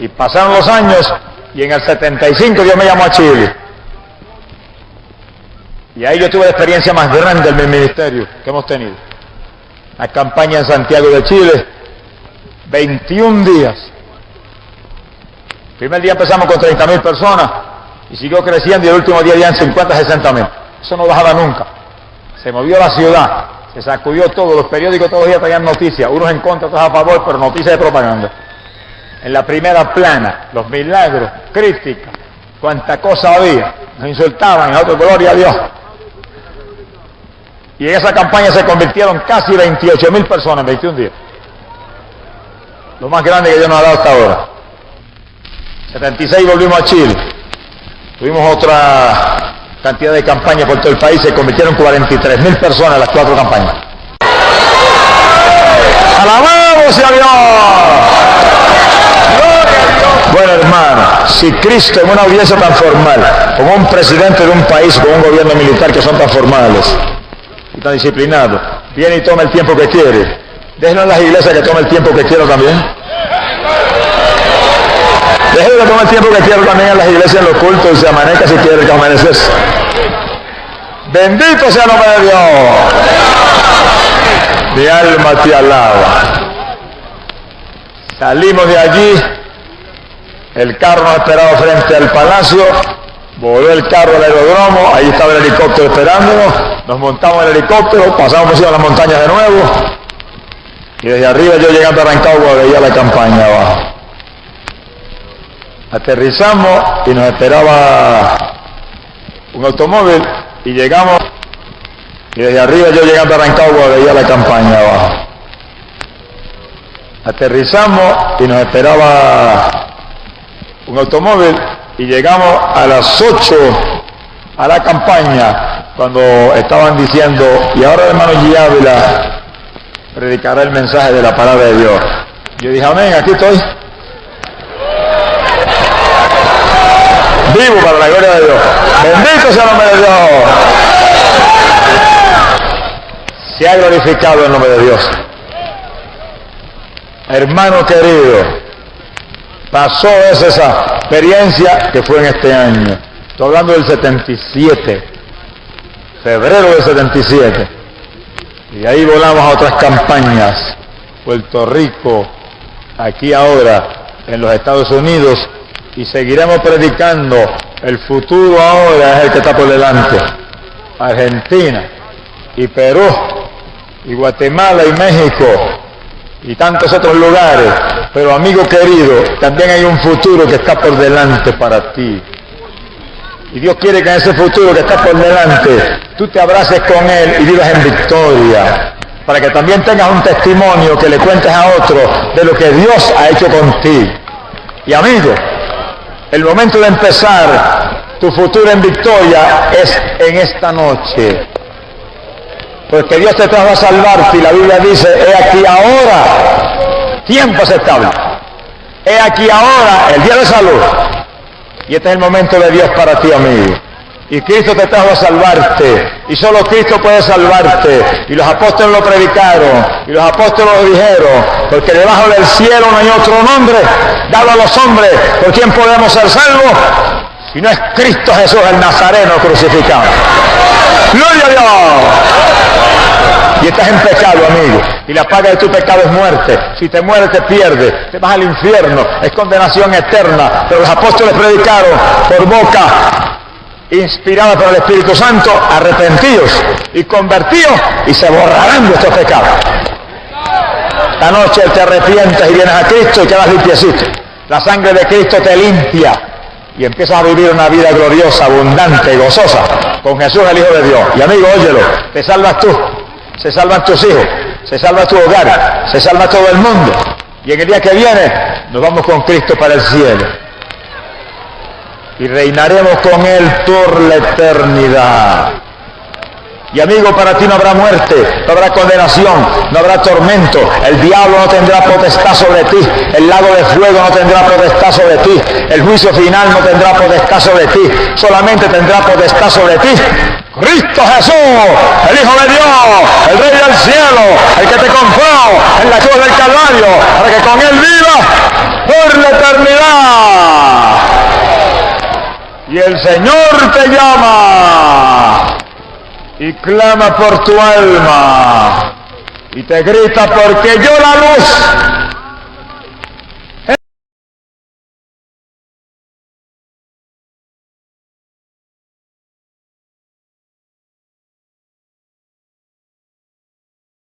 [SPEAKER 1] Y pasaron los años y en el 75 Dios me llamó a Chile. Y ahí yo tuve la experiencia más grande en mi ministerio que hemos tenido. La campaña en Santiago de Chile, 21 días. El primer día empezamos con 30.000 personas y siguió creciendo y el último día ya en 50.000, 60.000. Eso no bajaba nunca. Se movió la ciudad, se sacudió todo, los periódicos todos los días traían noticias, unos en contra, otros a favor, pero noticias de propaganda. En la primera plana, los milagros, críticas, cuánta cosa había, nos insultaban, y otros, gloria a Dios. Y en esa campaña se convirtieron casi 28.000 personas en 21 días. Lo más grande que Dios nos ha dado hasta ahora. 76 volvimos a Chile. Tuvimos otra cantidad de campañas por todo el país. Se convirtieron 43.000 personas en las 4 campañas. ¡Alabado sea Dios! Bueno, hermano, si Cristo en una audiencia tan formal, como un presidente de un país, con un gobierno militar que son tan formales y tan disciplinado, viene y toma el tiempo que quiere, déjenlo en las iglesias que tome el tiempo que quiera también. Déjenlo que tome el tiempo que quiera también en las iglesias, en los cultos, y se amanezca si quiere que amanecerse. Bendito sea el nombre de Dios. Mi alma te alaba. Salimos de allí, el carro nos esperaba frente al palacio. Voló el carro al aeródromo, ahí estaba el helicóptero esperándonos, nos montamos en el helicóptero, pasamos por encima de las montañas de nuevo, y desde arriba yo llegando a Rancagua veía la campaña abajo. Aterrizamos y nos esperaba un automóvil, y llegamos, y desde arriba yo llegando a Rancagua veía la campaña abajo. Aterrizamos y nos esperaba un automóvil, y llegamos a las 8 a la campaña, cuando estaban diciendo, y ahora el hermano G. Ávila predicará el mensaje de la palabra de Dios. Yo dije, amén, aquí estoy. Vivo para la gloria de Dios. Bendito sea el nombre de Dios. Se ha glorificado el nombre de Dios. Hermano querido, pasó esa experiencia que fue en este año. Estoy hablando del 77, febrero del 77. Y ahí volamos a otras campañas. Puerto Rico, aquí ahora, en los Estados Unidos, y seguiremos predicando. El futuro ahora es el que está por delante. Argentina, y Perú, y Guatemala, y México, y tantos otros lugares. Pero amigo querido, también hay un futuro que está por delante para ti. Y Dios quiere que en ese futuro que está por delante, tú te abraces con Él y vivas en victoria, para que también tengas un testimonio que le cuentes a otro de lo que Dios ha hecho contigo. Y amigo, el momento de empezar tu futuro en victoria es en esta noche. Porque Dios te trajo a salvarte y la Biblia dice, he aquí ahora, tiempo aceptable. He aquí ahora, el día de salud. Y este es el momento de Dios para ti, amigo. Y Cristo te trajo a salvarte. Y solo Cristo puede salvarte. Y los apóstoles lo predicaron. Y los apóstoles lo dijeron. Porque debajo del cielo no hay otro nombre dado a los hombres por quien podemos ser salvos. Si no es Cristo Jesús el Nazareno crucificado. ¡Gloria a Dios! Y estás en pecado, amigo. Y la paga de tu pecado es muerte. Si te mueres, te pierdes. Te vas al infierno. Es condenación eterna. Pero los apóstoles predicaron por boca inspirada por el Espíritu Santo, arrepentidos y convertidos, y se borrarán vuestros pecados. Esta noche te arrepientes y vienes a Cristo y quedas limpiecito. La sangre de Cristo te limpia y empiezas a vivir una vida gloriosa, abundante y gozosa con Jesús, el Hijo de Dios. Y amigo, óyelo, te salvas tú, se salvan tus hijos, se salva tu hogar, se salva todo el mundo. Y en el día que viene nos vamos con Cristo para el cielo y reinaremos con Él por la eternidad. Y amigo, para ti no habrá muerte, no habrá condenación, no habrá tormento, el diablo no tendrá potestad sobre ti, el lago de fuego no tendrá potestad sobre ti, el juicio final no tendrá potestad sobre ti, solamente tendrá potestad sobre ti Cristo Jesús, el Hijo de Dios, el Rey del cielo, el que te compró en la cruz del Calvario, para que con Él vivas por la eternidad. Y el Señor te llama y clama por tu alma y te grita: porque yo la luz